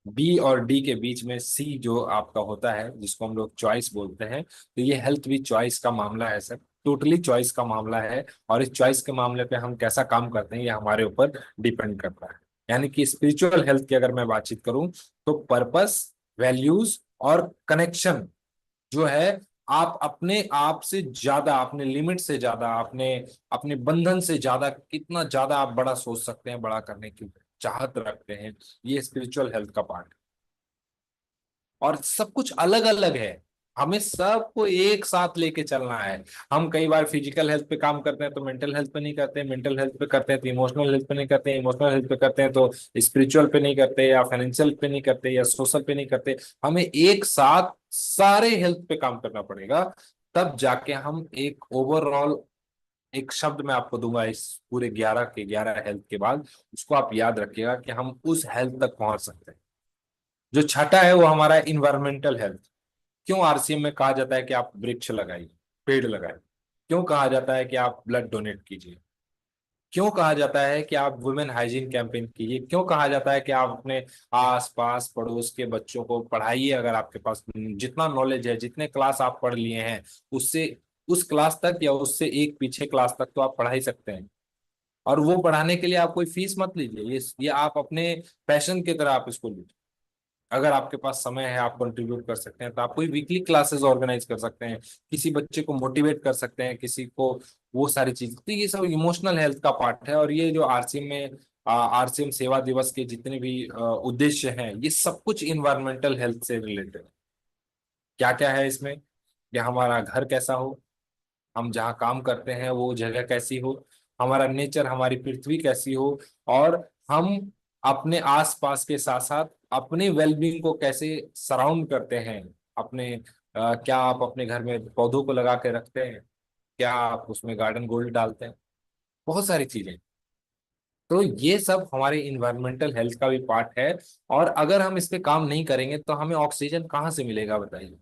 बी और डी के बीच में सी जो आपका होता है, जिसको हम लोग चॉइस बोलते हैं, तो ये हेल्थ भी चॉइस का मामला है सर। टोटली चॉइस का मामला है, और इस चॉइस के मामले पे हम कैसा काम करते हैं ये हमारे ऊपर डिपेंड करता है। यानी कि स्पिरिचुअल हेल्थ की अगर मैं बातचीत करूं तो पर्पस, वैल्यूज और कनेक्शन जो है, आप अपने आप से ज्यादा, अपने लिमिट से ज्यादा, अपने अपने बंधन से ज्यादा, कितना ज्यादा आप बड़ा सोच सकते हैं, बड़ा करने की चाहत रखते हैं, ये स्पिरिचुअल हेल्थ का पार्ट। और सब कुछ अलग अलग है, हमें सबको एक साथ लेके चलना है। हम कई बार फिजिकल हेल्थ पे काम करते हैं तो मेंटल हेल्थ पे नहीं करते, मेंटल हेल्थ पे करते हैं तो इमोशनल हेल्थ पे नहीं करते, इमोशनल हेल्थ पे करते हैं तो स्पिरिचुअल पे नहीं करते, या फाइनेंशियल पे नहीं करते, या सोशल पे नहीं करते। हमें एक साथ सारे हेल्थ पे काम करना पड़ेगा, तब जाके हम एक ओवरऑल, एक शब्द मैं आपको दूंगा इस पूरे 11 के 11 हेल्थ के बाद, उसको आप याद रखिएगा कि हम उस हेल्थ तक पहुंच सकते हैं। जो छठा है वो हमारा इन्वायरमेंटल हेल्थ। क्यों आरसीएम में कहा जाता है कि आप वृक्ष लगाइए, पेड़ लगाएं? क्यों कहा जाता है कि आप ब्लड डोनेट कीजिए? क्यों कहा जाता है कि आप वुमेन हाइजीन कैंपेन कीजिए? क्यों कहा जाता है कि आप अपने आस पास पड़ोस के बच्चों को पढ़ाइए? अगर आपके पास जितना नॉलेज है, जितने क्लास आप पढ़ लिए हैं, उससे उस क्लास तक या उससे एक पीछे क्लास तक तो आप पढ़ा ही सकते हैं। और वो पढ़ाने के लिए आप कोई फीस मत लीजिए, ये आप अपने पैशन की तरह आप इसको लीजिए। अगर आपके पास समय है, आप कंट्रीब्यूट कर सकते हैं, तो आप कोई वीकली क्लासेस ऑर्गेनाइज कर सकते हैं, किसी बच्चे को मोटिवेट कर सकते हैं, किसी को, वो सारी चीज। तो ये सब इमोशनल हेल्थ का पार्ट है। और ये जो आरसीएम में आरसीएम सेवा दिवस के जितने भी उद्देश्य हैं, ये सब कुछ इन्वायरमेंटल हेल्थ से रिलेटेड है। क्या क्या है इसमें? कि हमारा घर कैसा हो, हम जहाँ काम करते हैं वो जगह कैसी हो, हमारा नेचर, हमारी पृथ्वी कैसी हो, और हम अपने आसपास के साथ साथ अपने वेलबींग को कैसे सराउंड करते हैं। अपने क्या आप अपने घर में पौधों को लगा के रखते हैं? क्या आप उसमें गार्डन गोल्ड डालते हैं? बहुत सारी चीजें। तो ये सब हमारे इन्वायरमेंटल हेल्थ का भी पार्ट है। और अगर हम इस पे काम नहीं करेंगे तो हमें ऑक्सीजन कहाँ से मिलेगा, बताइए?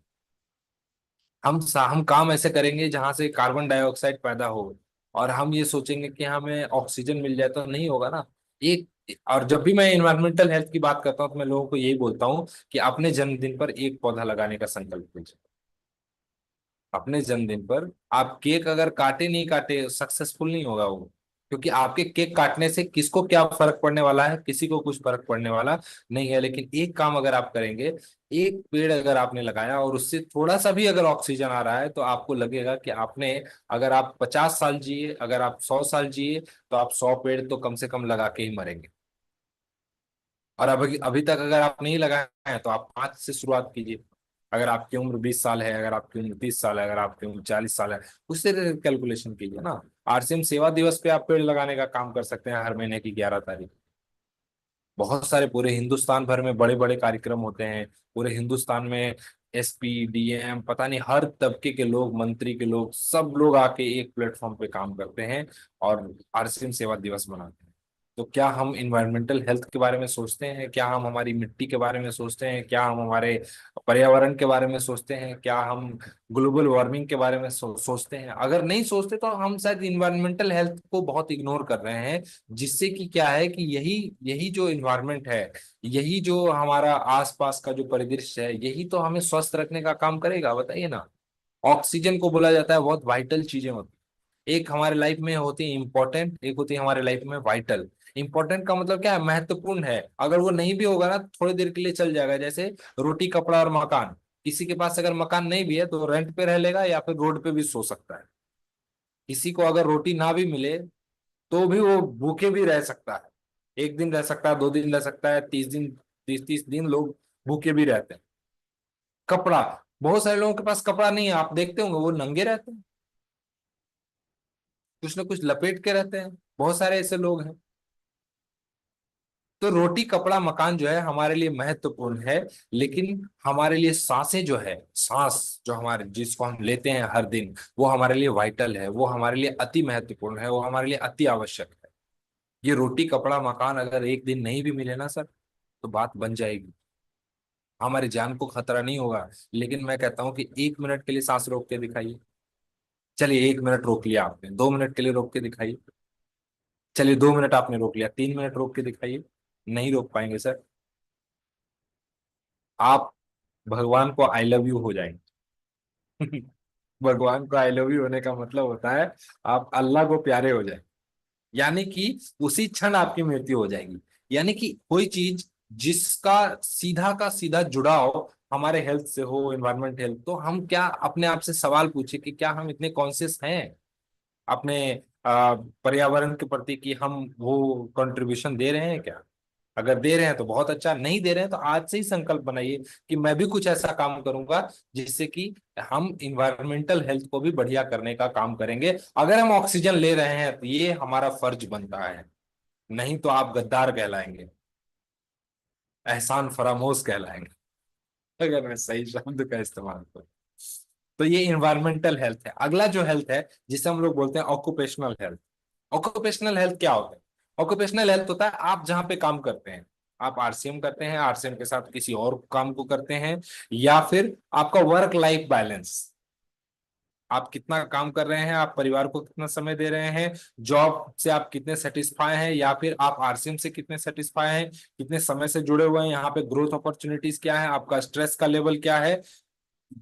हम काम ऐसे करेंगे जहां से कार्बन डाइऑक्साइड पैदा हो, और हम ये सोचेंगे कि हमें ऑक्सीजन मिल जाए, तो नहीं होगा ना। एक और जब भी मैं इन्वायरमेंटल हेल्थ की बात करता हूँ तो मैं लोगों को यही बोलता हूँ कि अपने जन्मदिन पर एक पौधा लगाने का संकल्प लीजिए। अपने जन्मदिन पर आप केक अगर काटे नहीं काटे, सक्सेसफुल नहीं होगा वो। क्योंकि आपके केक काटने से किसको क्या फर्क पड़ने वाला है? किसी को कुछ फर्क पड़ने वाला नहीं है। लेकिन एक काम अगर आप करेंगे, एक पेड़ अगर आपने लगाया और उससे थोड़ा सा भी अगर ऑक्सीजन आ रहा है, तो आपको लगेगा कि आपने, अगर आप 50 साल जिए, अगर आप 100 साल जिए, तो आप 100 पेड़ तो कम से कम लगा के ही मरेंगे। और अभी अभी तक अगर आप नहीं लगाए हैं, तो आप 5 से शुरुआत कीजिए। अगर आपकी उम्र 20 साल है, अगर आपकी उम्र 30 साल है, अगर आपकी उम्र 40 साल है, उससे कैलकुलेशन कीजिए ना। आरसीएम सेवा दिवस पे आप पेड़ लगाने का काम कर सकते हैं, हर महीने की 11 तारीख। बहुत सारे पूरे हिंदुस्तान भर में बड़े बड़े कार्यक्रम होते हैं। पूरे हिंदुस्तान में एसपी, डीएम, पता नहीं हर तबके के लोग, मंत्री के लोग, सब लोग आके एक प्लेटफॉर्म पे काम करते हैं और आरसीएम सेवा दिवस मनाते हैं। तो क्या हम इन्वायरमेंटल हेल्थ के बारे में सोचते हैं? क्या हम हमारी मिट्टी के बारे में सोचते हैं? क्या हम हमारे पर्यावरण के बारे में सोचते हैं? क्या हम ग्लोबल वार्मिंग के बारे में सोचते हैं? अगर नहीं सोचते तो हम शायद इन्वायरमेंटल हेल्थ को बहुत इग्नोर कर रहे हैं। जिससे कि क्या है कि यही यही जो इन्वायरमेंट है, यही जो हमारा आसपास का जो परिदृश्य है, यही तो हमें स्वस्थ रखने का काम करेगा, बताइए ना। ऑक्सीजन को बोला जाता है बहुत वाइटल चीजें होती हैं। एक हमारे लाइफ में होती है इंपॉर्टेंट, एक होती है हमारे लाइफ में वाइटल। इंपॉर्टेंट का मतलब क्या है? महत्वपूर्ण है। अगर वो नहीं भी होगा ना, थोड़ी देर के लिए चल जाएगा, जैसे रोटी, कपड़ा और मकान। किसी के पास अगर मकान नहीं भी है तो रेंट पे रह लेगा या फिर रोड पे भी सो सकता है। किसी को अगर रोटी ना भी मिले तो भी वो भूखे भी रह सकता है। एक दिन रह सकता है, 2 दिन रह सकता है, 30 दिन, 30 30 दिन लोग भूखे भी रहते हैं। कपड़ा, बहुत सारे लोगों के पास कपड़ा नहीं है, आप देखते होंगे वो नंगे रहते हैं, कुछ ना कुछ लपेट के रहते हैं। बहुत सारे ऐसे लोग हैं। तो रोटी, कपड़ा, मकान जो है हमारे लिए महत्वपूर्ण है। लेकिन हमारे लिए सांसें जो है, सांस जो हमारे, जिसको हम लेते हैं हर दिन, वो हमारे लिए वाइटल है, वो हमारे लिए अति महत्वपूर्ण है, वो हमारे लिए अति आवश्यक है। ये रोटी, कपड़ा, मकान अगर एक दिन नहीं भी मिले ना सर, तो बात बन जाएगी। हमारी जान को खतरा नहीं होगा। लेकिन मैं कहता हूँ कि 1 मिनट के लिए सांस रोक के दिखाइए। चलिए 1 मिनट रोक लिया आपने, 2 मिनट के लिए रोक के दिखाइए। चलिए 2 मिनट आपने रोक लिया, 3 मिनट रोक के दिखाइए। नहीं रोक पाएंगे सर। आप भगवान को आई लव यू हो जाएंगे। भगवान को आई लव यू होने का मतलब होता है आप अल्लाह को प्यारे हो जाए। यानी कि उसी क्षण आपकी मृत्यु हो जाएगी। यानी कि कोई चीज जिसका सीधा का सीधा जुड़ाव हमारे हेल्थ से हो, एनवायरमेंट हेल्थ, तो हम क्या अपने आप से सवाल पूछे कि क्या हम इतने कॉन्शियस हैं अपने पर्यावरण के प्रति, कि हम वो कंट्रीब्यूशन दे रहे हैं क्या? अगर दे रहे हैं तो बहुत अच्छा, नहीं दे रहे हैं तो आज से ही संकल्प बनाइए कि मैं भी कुछ ऐसा काम करूंगा जिससे कि हम इन्वायरमेंटल हेल्थ को भी बढ़िया करने का काम करेंगे। अगर हम ऑक्सीजन ले रहे हैं तो ये हमारा फर्ज बनता है। नहीं तो आप गद्दार कहलाएंगे, एहसान फरामोश कहलाएंगे, अगर मैं सही शब्द का इस्तेमाल करूं। तो ये इन्वायरमेंटल हेल्थ है। अगला जो हेल्थ है, जिसे हम लोग बोलते हैं ऑक्यूपेशनल हेल्थ। ऑक्यूपेशनल हेल्थ क्या होता है? ऑक्यूपेशनल हेल्थ होता है आप जहां पे काम करते हैं। आप आरसीएम करते हैं, आरसीएम के साथ किसी और काम को करते हैं, या फिर आपका वर्क लाइफ बैलेंस। आप कितना काम कर रहे हैं, आप परिवार को कितना समय दे रहे हैं, जॉब से आप कितने सेटिस्फाई हैं, या फिर आप आरसीएम से कितने सेटिस्फाई हैं, कितने समय से जुड़े हुए हैं, यहाँ पे ग्रोथ अपॉर्चुनिटीज क्या है, आपका स्ट्रेस का लेवल क्या है।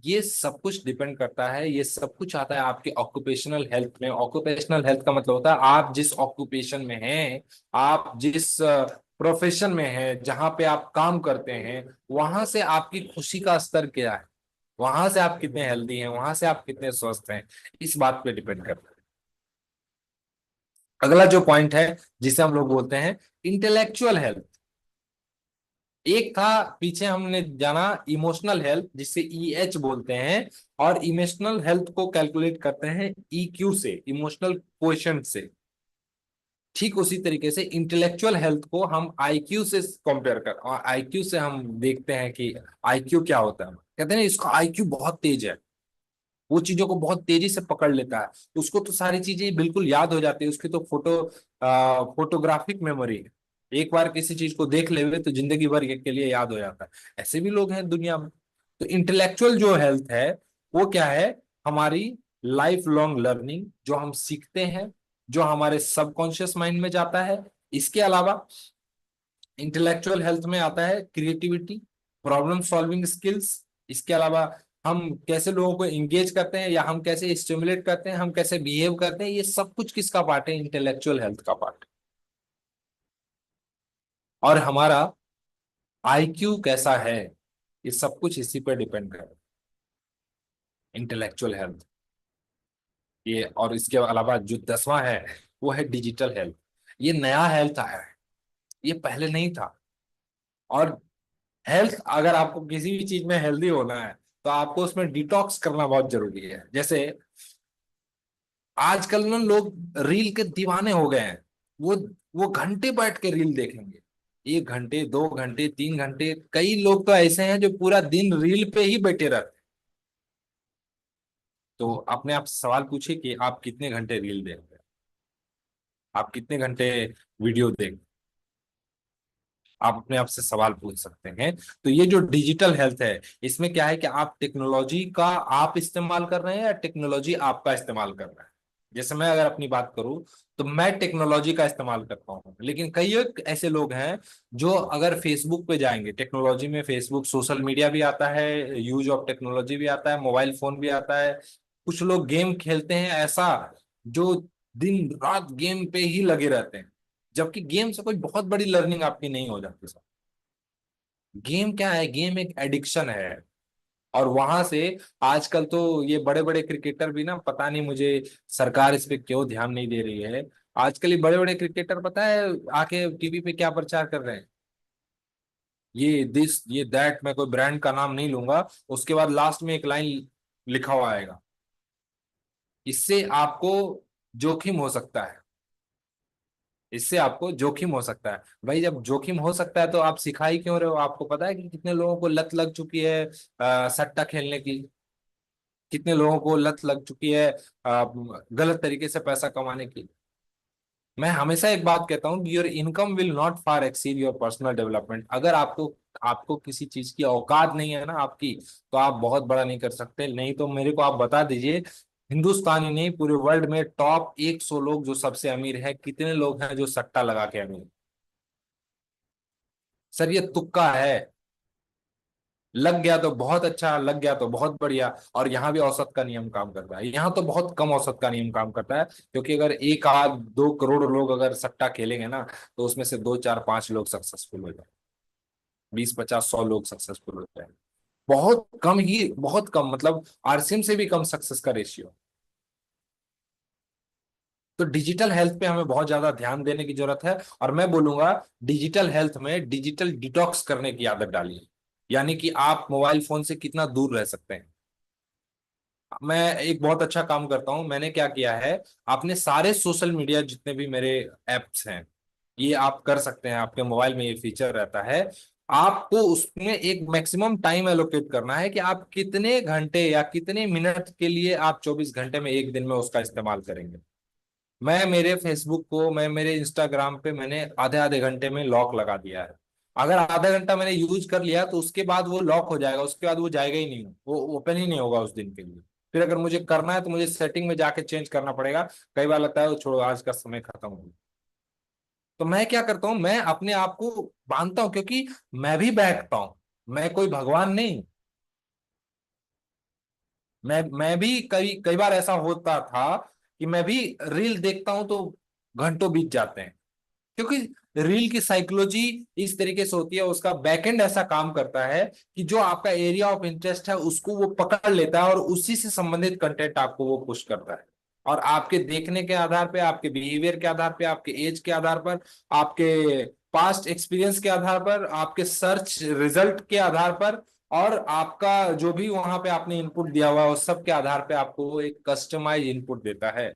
ये सब कुछ डिपेंड करता है, ये सब कुछ आता है आपके ऑक्यूपेशनल हेल्थ में। ऑक्यूपेशनल हेल्थ का मतलब होता है आप जिस ऑक्यूपेशन में हैं, आप जिस प्रोफेशन में हैं, जहां पे आप काम करते हैं, वहां से आपकी खुशी का स्तर क्या है, वहां से आप कितने हेल्दी हैं, वहां से आप कितने स्वस्थ हैं, इस बात पे डिपेंड करता है। अगला जो पॉइंट है जिसे हम लोग बोलते हैं इंटेलेक्चुअल हेल्थ। एक था पीछे हमने जाना इमोशनल हेल्थ, जिसे ईएच बोलते हैं, और इमोशनल हेल्थ को कैलकुलेट करते हैं ईक्यू से, इमोशनल क्वोशंट से। ठीक उसी तरीके से इंटेलेक्चुअल हेल्थ को हम आईक्यू से कंपेयर कर, और आईक्यू से हम देखते हैं कि आईक्यू क्या होता है। कहते हैं ना इसका आईक्यू बहुत तेज है, वो चीजों को बहुत तेजी से पकड़ लेता है, उसको तो सारी चीजें बिल्कुल याद हो जाती है, उसकी तो फोटोग्राफिक मेमोरी है। एक बार किसी चीज को देख ले हुए तो जिंदगी भर के लिए याद हो जाता है। ऐसे भी लोग हैं दुनिया में। तो इंटेलेक्चुअल जो हेल्थ है वो क्या है, हमारी लाइफ लॉन्ग लर्निंग, जो हम सीखते हैं, जो हमारे सबकॉन्शियस माइंड में जाता है। इसके अलावा इंटेलेक्चुअल हेल्थ में आता है क्रिएटिविटी, प्रॉब्लम सॉल्विंग स्किल्स। इसके अलावा हम कैसे लोगों को एंगेज करते हैं, या हम कैसे स्टिमुलेट करते हैं, हम कैसे बिहेव करते हैं, ये सब कुछ किसका पार्ट है, इंटेलेक्चुअल हेल्थ का पार्ट। और हमारा आईक्यू कैसा है, ये सब कुछ इसी पर डिपेंड करे, इंटेलेक्चुअल हेल्थ। ये और इसके अलावा जो 10वां है वो है डिजिटल हेल्थ। ये नया हेल्थ आया है, ये पहले नहीं था। और हेल्थ, अगर आपको किसी भी चीज में हेल्दी होना है तो आपको उसमें डिटॉक्स करना बहुत जरूरी है। जैसे आजकल ना लोग रील के दीवाने हो गए हैं। वो वो घंटे बैठ के रील देखेंगे, 1 घंटे, 2 घंटे, 3 घंटे। कई लोग तो ऐसे हैं जो पूरा दिन रील पे ही बैठे रहते हैं। तो अपने आप से सवाल पूछिए कि आप कितने घंटे रील देख रहे हैं, आप कितने घंटे वीडियो देख। आप अपने आप से सवाल पूछ सकते हैं। तो ये जो डिजिटल हेल्थ है, इसमें क्या है कि आप टेक्नोलॉजी का आप इस्तेमाल कर रहे हैं या टेक्नोलॉजी आपका इस्तेमाल कर रहा है। जैसे मैं अगर अपनी बात करूं तो मैं टेक्नोलॉजी का इस्तेमाल करता हूं, लेकिन कई एक ऐसे लोग हैं जो अगर फेसबुक पे जाएंगे, टेक्नोलॉजी में फेसबुक सोशल मीडिया भी आता है, यूज ऑफ टेक्नोलॉजी भी आता है, मोबाइल फोन भी आता है। कुछ लोग गेम खेलते हैं ऐसा, जो दिन रात गेम पे ही लगे रहते हैं, जबकि गेम से कोई बहुत बड़ी लर्निंग आपकी नहीं हो जाती सर। गेम क्या है, गेम एक एडिक्शन है। और वहां से आजकल तो ये बड़े बड़े क्रिकेटर भी ना, पता नहीं मुझे सरकार इस पे क्यों ध्यान नहीं दे रही है। आजकल ये बड़े बड़े क्रिकेटर पता है आके टीवी पे क्या प्रचार कर रहे हैं, ये दिस ये दैट, मैं कोई ब्रांड का नाम नहीं लूंगा, उसके बाद लास्ट में एक लाइन लिखा हुआ आएगा, इससे आपको जोखिम हो सकता है, इससे आपको जोखिम हो सकता है। भाई जब जोखिम हो सकता है तो आप सिखा ही क्यों रहे हो। आपको पता है कि कितने लोगों को लत लग चुकी है सट्टा खेलने की, कितने लोगों को लत लग चुकी है गलत तरीके से पैसा कमाने की। मैं हमेशा एक बात कहता हूँ, your income will not far exceed your personal development. अगर आपको आपको किसी चीज की औकात नहीं है ना आपकी, तो आप बहुत बड़ा नहीं कर सकते। नहीं तो मेरे को आप बता दीजिए, हिंदुस्तान ही नहीं पूरे वर्ल्ड में टॉप 100 लोग जो सबसे अमीर है, कितने लोग हैं जो सट्टा लगा के अमीर। सर ये तुक्का है, लग गया तो बहुत अच्छा, लग गया तो बहुत बढ़िया। और यहाँ भी औसत का नियम काम करता है, यहाँ तो बहुत कम औसत का नियम काम करता है, क्योंकि अगर 1 आध 2 करोड़ लोग अगर सट्टा खेलेंगे ना, तो उसमें से 2 4 5 लोग सक्सेसफुल हो जाए, 20 50 100 लोग सक्सेसफुल हो जाए। बहुत कम ही, बहुत कम, मतलब आरसीएम से भी कम सक्सेस का रेशियो। तो डिजिटल हेल्थ पे हमें बहुत ज्यादा ध्यान देने की जरूरत है। और मैं बोलूंगा डिजिटल हेल्थ में डिजिटल डिटॉक्स करने की आदत डालिए, यानी कि आप मोबाइल फोन से कितना दूर रह सकते हैं। मैं एक बहुत अच्छा काम करता हूं, मैंने क्या किया है, आपने सारे सोशल मीडिया जितने भी मेरे एप्स हैं, ये आप कर सकते हैं, आपके मोबाइल में ये फीचर रहता है। आपको उसमें एक मैक्सिमम टाइम एलोकेट करना है कि आप कितने घंटे या कितने मिनट के लिए आप 24 घंटे में एक दिन में उसका इस्तेमाल करेंगे। मैं मेरे फेसबुक को, मैं मेरे इंस्टाग्राम पे मैंने आधे आधे घंटे में लॉक लगा दिया है। अगर आधा घंटा मैंने यूज कर लिया तो उसके बाद वो लॉक हो जाएगा, उसके बाद वो जाएगा ही नहीं, वो ओपन ही नहीं होगा उस दिन के लिए। फिर अगर मुझे करना है तो मुझे सेटिंग में जाके चेंज करना पड़ेगा। कई बार लगता है "वो छोड़ो, आज का समय खत्म हो गया"। तो मैं क्या करता हूँ, मैं अपने आप को बांधता हूँ, क्योंकि मैं भी बहकता हूँ, मैं कोई भगवान नहीं। मैं भी कई कई बार ऐसा होता था कि मैं भी रील देखता हूं तो घंटों बीत जाते हैं, क्योंकि रील की साइकोलॉजी इस तरीके से होती है, उसका बैकएंड ऐसा काम करता है कि जो आपका एरिया ऑफ इंटरेस्ट है उसको वो पकड़ लेता है और उसी से संबंधित कंटेंट आपको वो पुश करता है। और आपके देखने के आधार पे, आपके बिहेवियर के आधार पे, आपके एज के आधार पर, आपके पास्ट एक्सपीरियंस के आधार पर, आपके सर्च रिजल्ट के आधार पर, और आपका जो भी वहां पे आपने इनपुट दिया हुआ है उस सब के आधार पे आपको वो एक कस्टमाइज इनपुट देता है।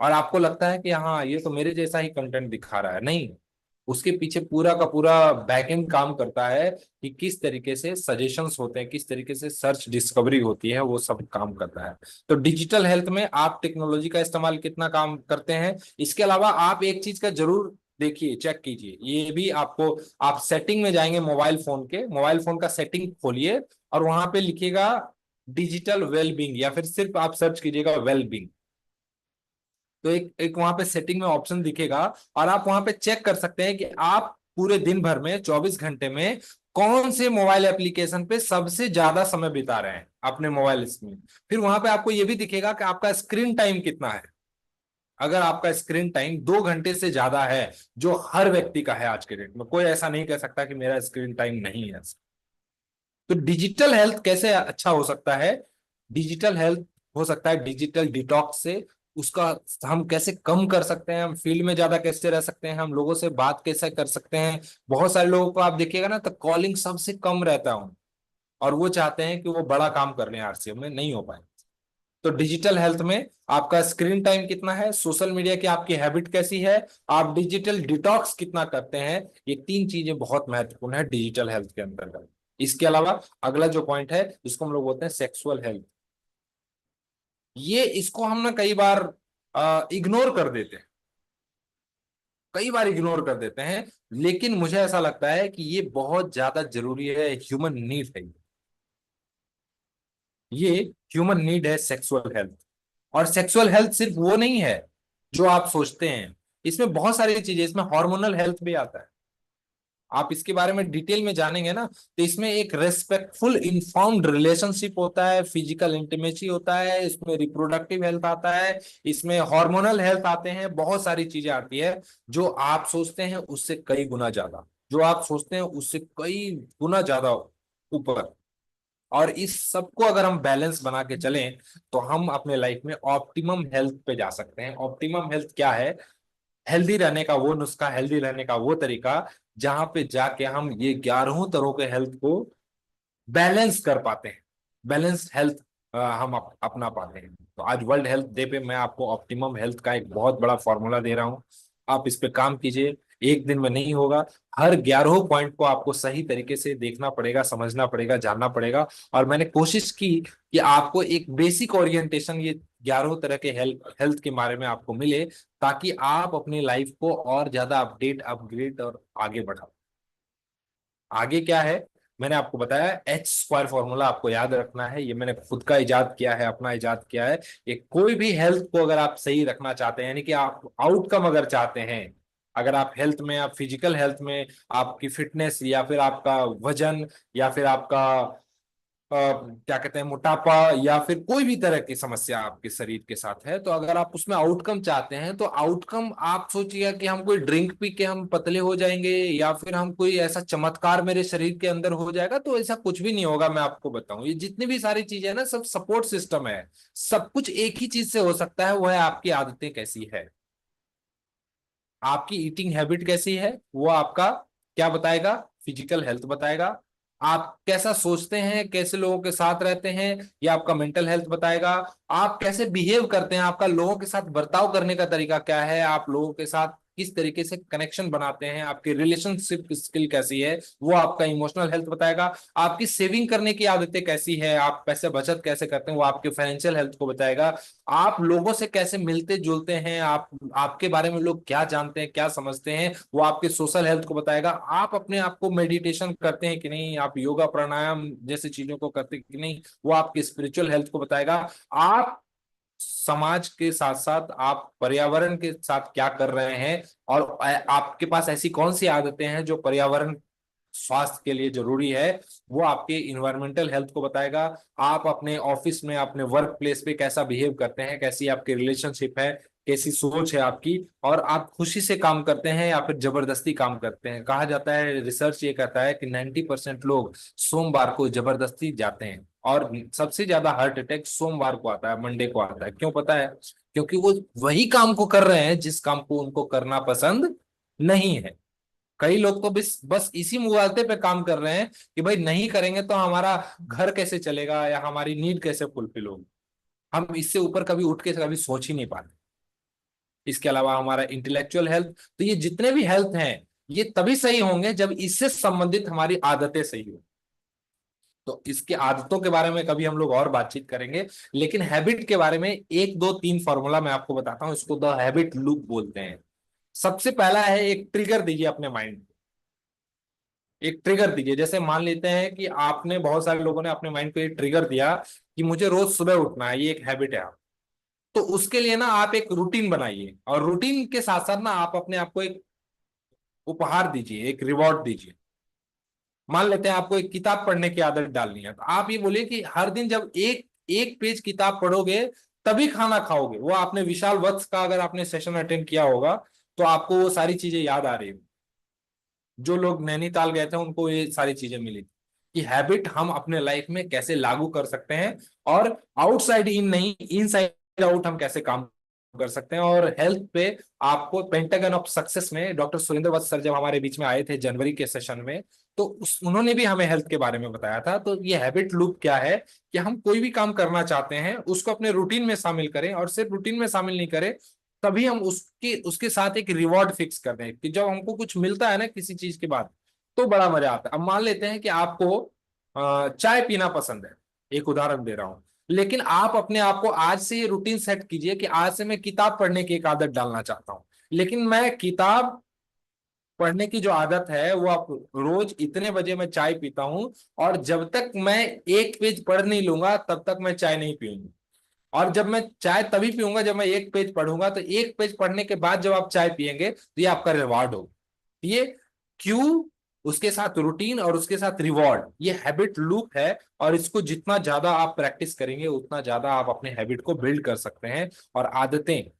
और आपको लगता है कि हाँ, ये तो मेरे जैसा ही कंटेंट दिखा रहा है। नहीं, उसके पीछे पूरा का पूरा बैकएंड काम करता है कि किस तरीके से सजेशंस होते हैं, किस तरीके से सर्च डिस्कवरी होती है, वो सब काम करता है। तो डिजिटल हेल्थ में आप टेक्नोलॉजी का इस्तेमाल कितना काम करते हैं, इसके अलावा आप एक चीज का जरूर देखिए, चेक कीजिए, ये भी आपको, आप सेटिंग में जाएंगे, मोबाइल फोन का सेटिंग खोलिए और वहां पे लिखिएगा डिजिटल वेलबींग, या फिर सिर्फ आप सर्च कीजिएगा वेलबींग। तो एक एक वहां पे सेटिंग में ऑप्शन दिखेगा, और आप वहां पे चेक कर सकते हैं कि आप पूरे दिन भर में 24 घंटे में कौन से मोबाइल एप्लीकेशन पे सबसे ज्यादा समय बिता रहे हैं अपने मोबाइल स्क्रीन। फिर वहां पे आपको ये भी दिखेगा कि आपका स्क्रीन टाइम कितना है। अगर आपका स्क्रीन टाइम 2 घंटे से ज्यादा है, जो हर व्यक्ति का है आज के डेट में, कोई ऐसा नहीं कह सकता कि मेरा स्क्रीन टाइम नहीं है। तो डिजिटल हेल्थ कैसे अच्छा हो सकता है? डिजिटल हेल्थ हो सकता है डिजिटल डिटॉक्स से। उसका हम कैसे कम कर सकते हैं, हम फील्ड में ज्यादा कैसे रह सकते हैं, हम लोगों से बात कैसे कर सकते हैं। बहुत सारे लोगों को आप देखिएगा ना, तो कॉलिंग सबसे कम रहता हूँ, और वो चाहते हैं कि वो बड़ा काम कर लें, आरसीएम में नहीं हो पाए। तो डिजिटल हेल्थ में आपका स्क्रीन टाइम कितना है, सोशल मीडिया की आपकी हैबिट कैसी है, आप डिजिटल डिटॉक्स कितना करते हैं, ये 3 चीजें बहुत महत्वपूर्ण है डिजिटल हेल्थ के अंतर्गत। इसके अलावा अगला जो पॉइंट है जिसको हम लोग बोलते हैं सेक्सुअल हेल्थ, ये इसको हम ना कई बार इग्नोर कर देते हैं, कई बार इग्नोर कर देते हैं। लेकिन मुझे ऐसा लगता है कि ये बहुत ज्यादा जरूरी है, ह्यूमन नीड है ये ह्यूमन नीड है सेक्सुअल हेल्थ। और सेक्सुअल हेल्थ सिर्फ वो नहीं है जो आप सोचते हैं, इसमें बहुत सारी चीजें, इसमें हार्मोनल हेल्थ भी आता है। आप इसके बारे में डिटेल में जानेंगे ना, तो इसमें एक रेस्पेक्टफुल इन्फॉर्म्ड रिलेशनशिप होता है, फिजिकल इंटीमेसी होता है, इसमें रिप्रोडक्टिव हेल्थ आता है, इसमें हार्मोनल हेल्थ आते हैं, बहुत सारी चीजें आती है। जो आप सोचते हैं उससे कई गुना ज्यादा, जो आप सोचते हैं उससे कई गुना ज्यादा ऊपर। और इस सबको अगर हम बैलेंस बना के चलें तो हम अपने लाइफ में ऑप्टिमम हेल्थ पे जा सकते हैं। ऑप्टिमम हेल्थ क्या है? हेल्दी रहने का वो नुस्खा, हेल्दी रहने का वो तरीका, जहां पे जाके हम ये 11 तरह के हेल्थ को बैलेंस कर पाते हैं, बैलेंस हेल्थ हम अपना पाते हैं। तो आज वर्ल्ड हेल्थ डे पे मैं आपको ऑप्टिमम हेल्थ का एक बहुत बड़ा फॉर्मूला दे रहा हूँ। आप इस पे काम कीजिए, एक दिन में नहीं होगा। हर 11 पॉइंट को आपको सही तरीके से देखना पड़ेगा, समझना पड़ेगा, जानना पड़ेगा। और मैंने कोशिश की कि आपको एक बेसिक ओरिएंटेशन ये 11 तरह के हेल्थ हेल्थ के बारे में आपको मिले, ताकि आप अपनी लाइफ को और ज्यादा अपडेट, अपग्रेड और आगे बढ़ाओ। आगे क्या है, मैंने आपको बताया एच स्क्वायर फॉर्मूला आपको याद रखना है। ये मैंने खुद का इजाद किया है, अपना इजाद किया है। ये कोई भी हेल्थ को अगर आप सही रखना चाहते हैं, यानी कि आप आउटकम अगर चाहते हैं, अगर आप हेल्थ में, आप फिजिकल हेल्थ में, आपकी फिटनेस या फिर आपका वजन, या फिर आपका क्या कहते हैं मोटापा, या फिर कोई भी तरह की समस्या आपके शरीर के साथ है, तो अगर आप उसमें आउटकम चाहते हैं, तो आउटकम आप सोचिएगा कि हम कोई ड्रिंक पी के हम पतले हो जाएंगे, या फिर हम कोई ऐसा चमत्कार मेरे शरीर के अंदर हो जाएगा, तो ऐसा कुछ भी नहीं होगा। मैं आपको बताऊं, ये जितनी भी सारी चीजें है ना, सब सपोर्ट सिस्टम है। सब कुछ एक ही चीज से हो सकता है, वो है आपकी आदतें कैसी है, आपकी ईटिंग हैबिट कैसी है, वो आपका क्या बताएगा, फिजिकल हेल्थ बताएगा। आप कैसा सोचते हैं, कैसे लोगों के साथ रहते हैं, ये आपका मेंटल हेल्थ बताएगा। आप कैसे बिहेव करते हैं, आपका लोगों के साथ बर्ताव करने का तरीका क्या है, आप लोगों के साथ किस तरीके से कनेक्शन बनाते हैं, आपकी रिलेशनशिप स्किल कैसी है, वो आपका इमोशनल हेल्थ बताएगा। आपकी सेविंग करने की आदतें कैसी है, आप पैसे बचत कैसे करते हैं, वो आपके फाइनेंशियल हेल्थ को बताएगा। आप लोगों से कैसे मिलते जुलते हैं, आप आपके बारे में लोग क्या जानते हैं, क्या समझते हैं, वो आपके सोशल हेल्थ को बताएगा। आप अपने आप को मेडिटेशन करते हैं कि नहीं, आप योगा प्राणायाम जैसी चीजों को करते हैं कि नहीं, वो आपकी स्पिरिचुअल हेल्थ को बताएगा। आप समाज के साथ साथ आप पर्यावरण के साथ क्या कर रहे हैं, और आपके पास ऐसी कौन सी आदतें हैं जो पर्यावरण स्वास्थ्य के लिए जरूरी है, वो आपके इन्वायरमेंटल हेल्थ को बताएगा। आप अपने ऑफिस में, अपने वर्क प्लेस पे कैसा बिहेव करते हैं, कैसी आपकी रिलेशनशिप है, कैसी सोच है आपकी, और आप खुशी से काम करते हैं या फिर जबरदस्ती काम करते हैं। कहा जाता है, रिसर्च ये कहता है कि 90% लोग सोमवार को जबरदस्ती जाते हैं, और सबसे ज्यादा हार्ट अटैक सोमवार को आता है, मंडे को आता है। क्यों पता है? क्योंकि वो वही काम को कर रहे हैं जिस काम को उनको करना पसंद नहीं है। कई लोग तो बस बस इसी मुगालते पे काम कर रहे हैं कि भाई नहीं करेंगे तो हमारा घर कैसे चलेगा या हमारी नीड कैसे फुलफिल होगी। हम इससे ऊपर कभी उठ के कभी सोच ही नहीं पाते। इसके अलावा हमारा इंटेलेक्चुअल हेल्थ, तो ये जितने भी हेल्थ हैं, ये तभी सही होंगे जब इससे संबंधित हमारी आदतें सही हो। तो इसके आदतों के बारे में कभी हम लोग और बातचीत करेंगे, लेकिन हैबिट के बारे में एक दो तीन फॉर्मूला मैं आपको बताता हूं, इसको द हैबिट लूप बोलते हैं। सबसे पहला है, एक ट्रिगर दीजिए अपने माइंड को। एक ट्रिगर दीजिए, जैसे मान लेते हैं कि आपने, बहुत सारे लोगों ने अपने माइंड को एक ट्रिगर दिया कि मुझे रोज सुबह उठना है, ये एक हैबिट है आप। तो उसके लिए ना आप एक रूटीन बनाइए, और रूटीन के साथ साथ ना आप अपने आप को एक उपहार दीजिए, एक रिवॉर्ड दीजिए। मान लेते हैं आपको एक किताब पढ़ने की आदत डालनी है, तो आप ये बोलिए कि हर दिन जब एक एक पेज किताब पढ़ोगे तभी खाना खाओगे। वो आपने विशाल वत्स का अगर आपने सेशन अटेंड किया होगा तो आपको वो सारी चीजें याद आ रही है। जो लोग नैनीताल गए थे उनको ये सारी चीजें मिली थी कि हैबिट हम अपने लाइफ में कैसे लागू कर सकते हैं, और आउटसाइड इन नहीं, इन साइड आउट हम कैसे काम कर सकते हैं। और हेल्थ पे आपको पेंटागन ऑफ सक्सेस में डॉक्टर सुरेंद्र वत्स सर जब हमारे बीच में आए थे जनवरी के सेशन में, तो उन्होंने भी हमें हेल्थ के बारे में बताया था। तो ये हैबिट लूप क्या है कि हम कोई भी काम करना चाहते हैं उसको अपने रूटीन में शामिल करें, और सिर्फ रूटीन में शामिल नहीं करें, तभी हम उसके उसके साथ एक रिवॉर्ड फिक्स कर दें कि जब हमको कुछ मिलता है ना किसी चीज के बाद, तो बड़ा मजा आता है। अब मान लेते हैं कि आपको चाय पीना पसंद है, एक उदाहरण दे रहा हूं, लेकिन आप अपने आप को आज से ये रूटीन सेट कीजिए कि आज से मैं किताब पढ़ने की एक आदत डालना चाहता हूं। लेकिन मैं किताब पढ़ने की जो आदत है वो आप रोज इतने बजे मैं चाय पीता हूं, और जब तक मैं एक पेज पढ़ नहीं लूंगा तब तक मैं चाय नहीं पीऊंगा। और जब मैं चाय तभी पीऊंगा जब मैं एक पेज पढ़ूंगा। तो एक पेज पढ़ने के बाद जब आप चाय पियेंगे तो ये आपका रिवॉर्ड होगा। ये क्यू, उसके साथ रूटीन और उसके साथ रिवॉर्ड, ये हैबिट लूप है। और इसको जितना ज्यादा आप प्रैक्टिस करेंगे उतना ज्यादा आप अपने हैबिट को बिल्ड कर सकते हैं। और आदतें,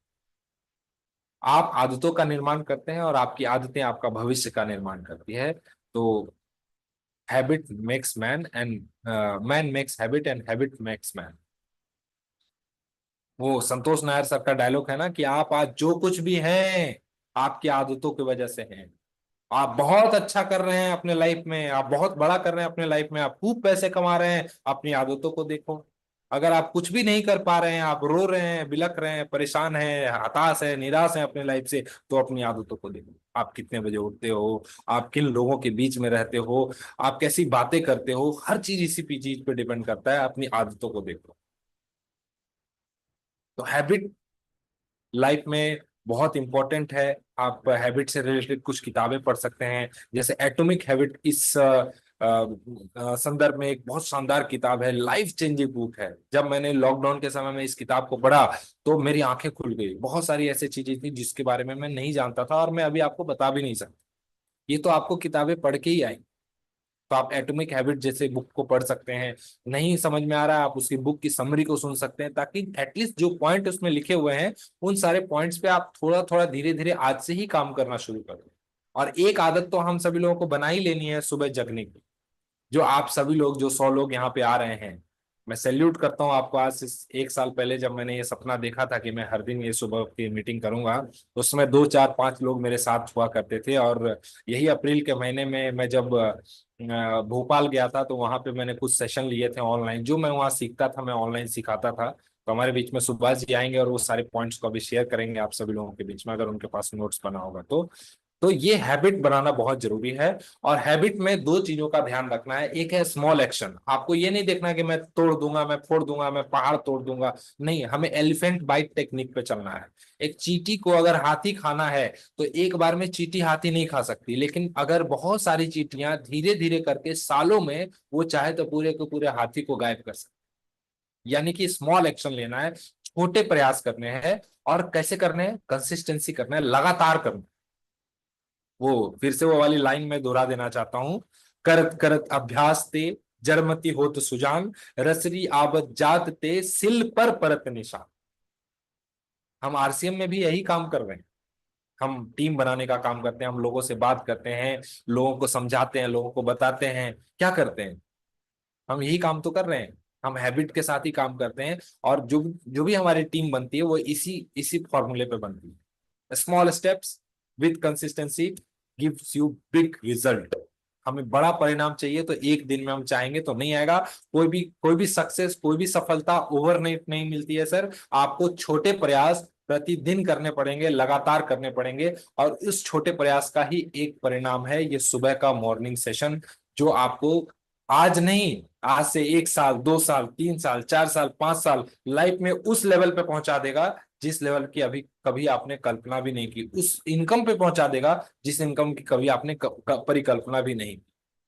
आप आदतों का निर्माण करते हैं और आपकी आदतें आपका भविष्य का निर्माण करती है। तो habit makes man, and man makes habit, and habit makes man. वो संतोष नायर सर का डायलॉग है ना कि आप आज जो कुछ भी हैं आपकी आदतों की वजह से हैं। आप बहुत अच्छा कर रहे हैं अपने लाइफ में, आप बहुत बड़ा कर रहे हैं अपने लाइफ में, आप खूब पैसे कमा रहे हैं, अपनी आदतों को देखो। अगर आप कुछ भी नहीं कर पा रहे हैं, आप रो रहे हैं, बिलख रहे हैं, परेशान हैं, हताश है, निराश है अपने लाइफ से, तो अपनी आदतों को देखो। आप कितने बजे उठते हो, आप किन लोगों के बीच में रहते हो, आप कैसी बातें करते हो, हर चीज इसी चीज पे डिपेंड करता है। अपनी आदतों को देखो। तो हैबिट लाइफ में बहुत इंपॉर्टेंट है। आप हैबिट से रिलेटेड कुछ किताबें पढ़ सकते हैं, जैसे एटॉमिक हैबिट इस संदर्भ में एक बहुत शानदार किताब है, लाइफ चेंजिंग बुक है। जब मैंने लॉकडाउन के समय में इस किताब को पढ़ा तो मेरी आंखें खुल गई। बहुत सारी ऐसी चीजें थी जिसके बारे में मैं नहीं जानता था, और मैं अभी आपको बता भी नहीं सकता। ये तो आपको किताबें पढ़ के ही आई। तो आप एटॉमिक हैबिट जैसे बुक को पढ़ सकते हैं। नहीं समझ में आ रहा है, आप उसकी बुक की समरी को सुन सकते हैं, ताकि एटलीस्ट जो पॉइंट उसमें लिखे हुए हैं उन सारे पॉइंट्स पे आप थोड़ा थोड़ा धीरे धीरे आज से ही काम करना शुरू कर दें। और एक आदत तो हम सभी लोगों को बना ही लेनी है, सुबह जगने की। जो आप सभी लोग, जो 100 लोग यहाँ पे आ रहे हैं, मैं सैल्यूट करता हूँ आपको। आज से 1 साल पहले जब मैंने ये सपना देखा था कि मैं हर दिन ये सुबह की मीटिंग करूंगा, तो उसमें 2 4 5 लोग मेरे साथ हुआ करते थे। और यही अप्रैल के महीने में मैं जब भोपाल गया था, तो वहां पे मैंने कुछ सेशन लिए थे ऑनलाइन। जो मैं वहाँ सीखता था मैं ऑनलाइन सिखाता था। तो हमारे बीच में सुभाष जी आएंगे और वो सारे पॉइंट्स को अभी शेयर करेंगे आप सभी लोगों के बीच में, अगर उनके पास नोट्स बना होगा तो ये हैबिट बनाना बहुत जरूरी है। और हैबिट में दो चीजों का ध्यान रखना है। एक है स्मॉल एक्शन। आपको ये नहीं देखना कि मैं तोड़ दूंगा, मैं फोड़ दूंगा, मैं पहाड़ तोड़ दूंगा। नहीं, हमें एलिफेंट बाइट टेक्निक पे चलना है। एक चींटी को अगर हाथी खाना है तो एक बार में चींटी हाथी नहीं खा सकती, लेकिन अगर बहुत सारी चींटियां धीरे धीरे करके सालों में, वो चाहे तो पूरे के पूरे हाथी को गायब कर सकती। यानी कि स्मॉल एक्शन लेना है, छोटे प्रयास करने हैं। और कैसे करने हैं? कंसिस्टेंसी करना है, लगातार करना है। वो फिर से वो वाली लाइन में दोहरा देना चाहता हूं। करत करत अभ्यास ते जड़मति होत सुजान, रसरी आबद जात ते सिल पर परत निशान। हम आरसीएम में भी यही काम कर रहे हैं। हम टीम बनाने का काम करते हैं, हम लोगों से बात करते हैं, लोगों को समझाते हैं, लोगों को बताते हैं। क्या करते हैं? हम यही काम तो कर रहे हैं। हम हैबिट के साथ ही काम करते हैं। और जो जो भी हमारी टीम बनती है वो इसी इसी फॉर्मूले पे बनती है। Small steps with consistency gives you big result. हमें बड़ा परिणाम चाहिए तो एक दिन में हम चाहेंगे तो नहीं आएगा। कोई भी सक्सेस, कोई भी सफलता ओवरनाइट नहीं मिलती है सर। आपको छोटे प्रयास प्रतिदिन करने पड़ेंगे, लगातार करने पड़ेंगे। और इस छोटे प्रयास का ही एक परिणाम है ये सुबह का मॉर्निंग सेशन, जो आपको आज नहीं, आज से 1 साल, 2 साल, 3 साल, 4 साल, 5 साल लाइफ में उस लेवल पे पहुंचा देगा जिस लेवल की अभी कभी आपने कल्पना भी नहीं की। उस इनकम पे पहुंचा देगा जिस इनकम की कभी आपने परिकल्पना भी नहीं की।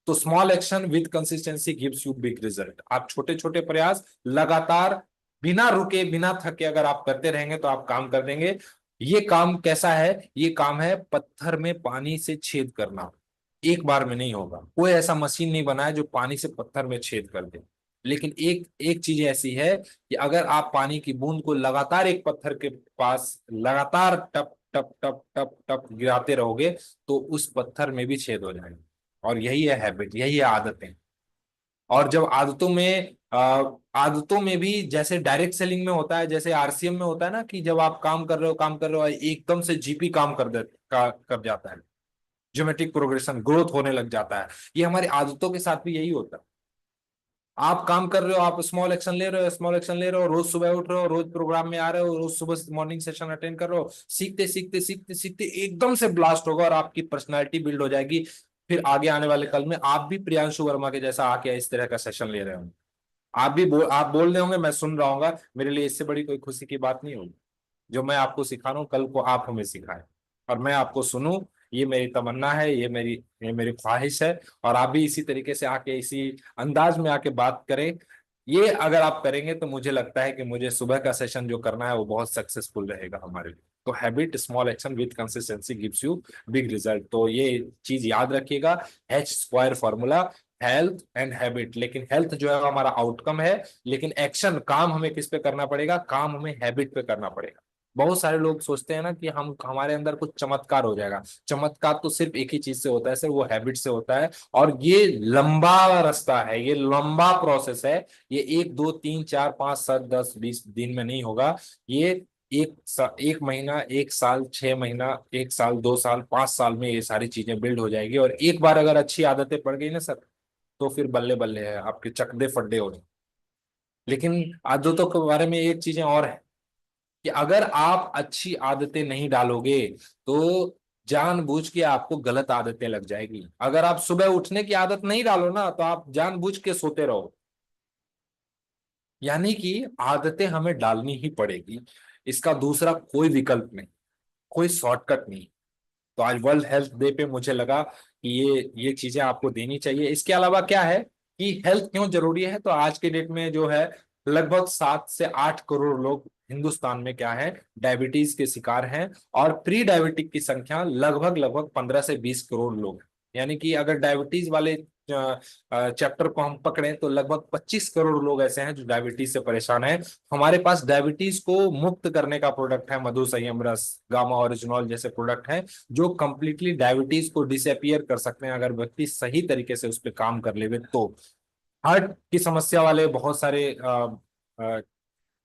तो small action with consistency gives you big result. आप छोटे छोटे प्रयास लगातार, बिना रुके, बिना थके अगर आप करते रहेंगे तो आप काम कर देंगे। ये काम कैसा है? ये काम है पत्थर में पानी से छेद करना। एक बार में नहीं होगा। कोई ऐसा मशीन नहीं बना है जो पानी से पत्थर में छेद कर दे। लेकिन एक एक चीज ऐसी है कि अगर आप पानी की बूंद को लगातार एक पत्थर के पास लगातार टप टप टप टप टप गिराते रहोगे तो उस पत्थर में भी छेद हो जाएगा। और यही है हैबिट, यही है आदतें। और जब आदतों में भी जैसे डायरेक्ट सेलिंग में होता है, जैसे आरसीएम में होता है ना, कि जब आप काम कर रहे हो एकदम से जीपी काम कर जाता है। ज्योमेट्रिक प्रोग्रेशन, ग्रोथ होने लग जाता है। ये हमारी आदतों के साथ भी यही होता है। आप काम कर रहे हो, आप स्मॉल एक्शन ले रहे हो, स्मॉल एक्शन ले रहे हो, रोज सुबह उठ रहे हो, रोज प्रोग्राम में आ रहे हो, रोज सुबह मॉर्निंग सेशन अटेंड कर रहे हो, सीखते सीखते सीखते सीखते एकदम से ब्लास्ट होगा और आपकी पर्सनालिटी बिल्ड हो जाएगी। फिर आगे आने वाले कल में आप भी प्रियांशु वर्मा के जैसा आके इस तरह का सेशन ले रहे हो। आप बोल रहे होंगे, मैं सुन रहा हूँ। मेरे लिए इससे बड़ी कोई खुशी की बात नहीं होगी। जो मैं आपको सिखा रहा हूँ कल को आप हमें सिखाएं और मैं आपको सुनूं। ये मेरी तमन्ना है, ये मेरी ख्वाहिश है। और आप भी इसी तरीके से आके, इसी अंदाज में आके बात करें। ये अगर आप करेंगे तो मुझे लगता है कि मुझे सुबह का सेशन जो करना है वो बहुत सक्सेसफुल रहेगा हमारे लिए। तो habit, small action with consistency gives you big result. तो ये चीज याद रखिएगा। H square formula, health and habit. लेकिन हेल्थ जो है वो हमारा आउटकम है, लेकिन एक्शन, काम हमें किस पे करना पड़ेगा? काम हमें हैबिट पे करना पड़ेगा। बहुत सारे लोग सोचते हैं ना कि हम हमारे अंदर कुछ चमत्कार हो जाएगा। चमत्कार तो सिर्फ एक ही चीज से होता है सर, वो हैबिट से होता है। और ये लंबा रास्ता है, ये लंबा प्रोसेस है। ये 1 2 3 4 5 7 10 20 दिन में नहीं होगा। ये 1 महीना, 1 साल, 6 महीना, 1 साल, 2 साल, 5 साल में ये सारी चीजें बिल्ड हो जाएगी। और एक बार अगर अच्छी आदतें पड़ गई ना सर, तो फिर बल्ले बल्ले है, आपके चकदे फड्डे हो जाए। लेकिन आदतों के बारे में एक चीजें और है कि अगर आप अच्छी आदतें नहीं डालोगे तो जानबूझ के आपको गलत आदतें लग जाएगी। अगर आप सुबह उठने की आदत नहीं डालो ना तो आप जानबूझ के सोते रहो। यानी कि आदतें हमें डालनी ही पड़ेगी। इसका दूसरा कोई विकल्प नहीं, कोई शॉर्टकट नहीं। तो आज वर्ल्ड हेल्थ डे पे मुझे लगा कि ये चीजें आपको देनी चाहिए। इसके अलावा क्या है कि हेल्थ क्यों जरूरी है, तो आज के डेट में जो है लगभग 7 से 8 करोड़ लोग हिंदुस्तान में क्या है, डायबिटीज के शिकार हैं। और प्री डायबिटिक की संख्या लगभग लगभग 15 से 20 करोड़ लोग हैं। यानी कि अगर डायबिटीज वाले चैप्टर को हम पकड़ें तो लगभग 25 करोड़ लोग ऐसे हैं जो डायबिटीज से परेशान हैं। हमारे पास डायबिटीज को मुक्त करने का प्रोडक्ट है मधु संयम रस, गामा ओरिजिनॉल जैसे प्रोडक्ट हैं जो कंप्लीटली डायबिटीज को डिसअपियर कर सकते हैं अगर व्यक्ति सही तरीके से उस पर काम कर लेवे तो। हार्ट की समस्या वाले बहुत सारे अ,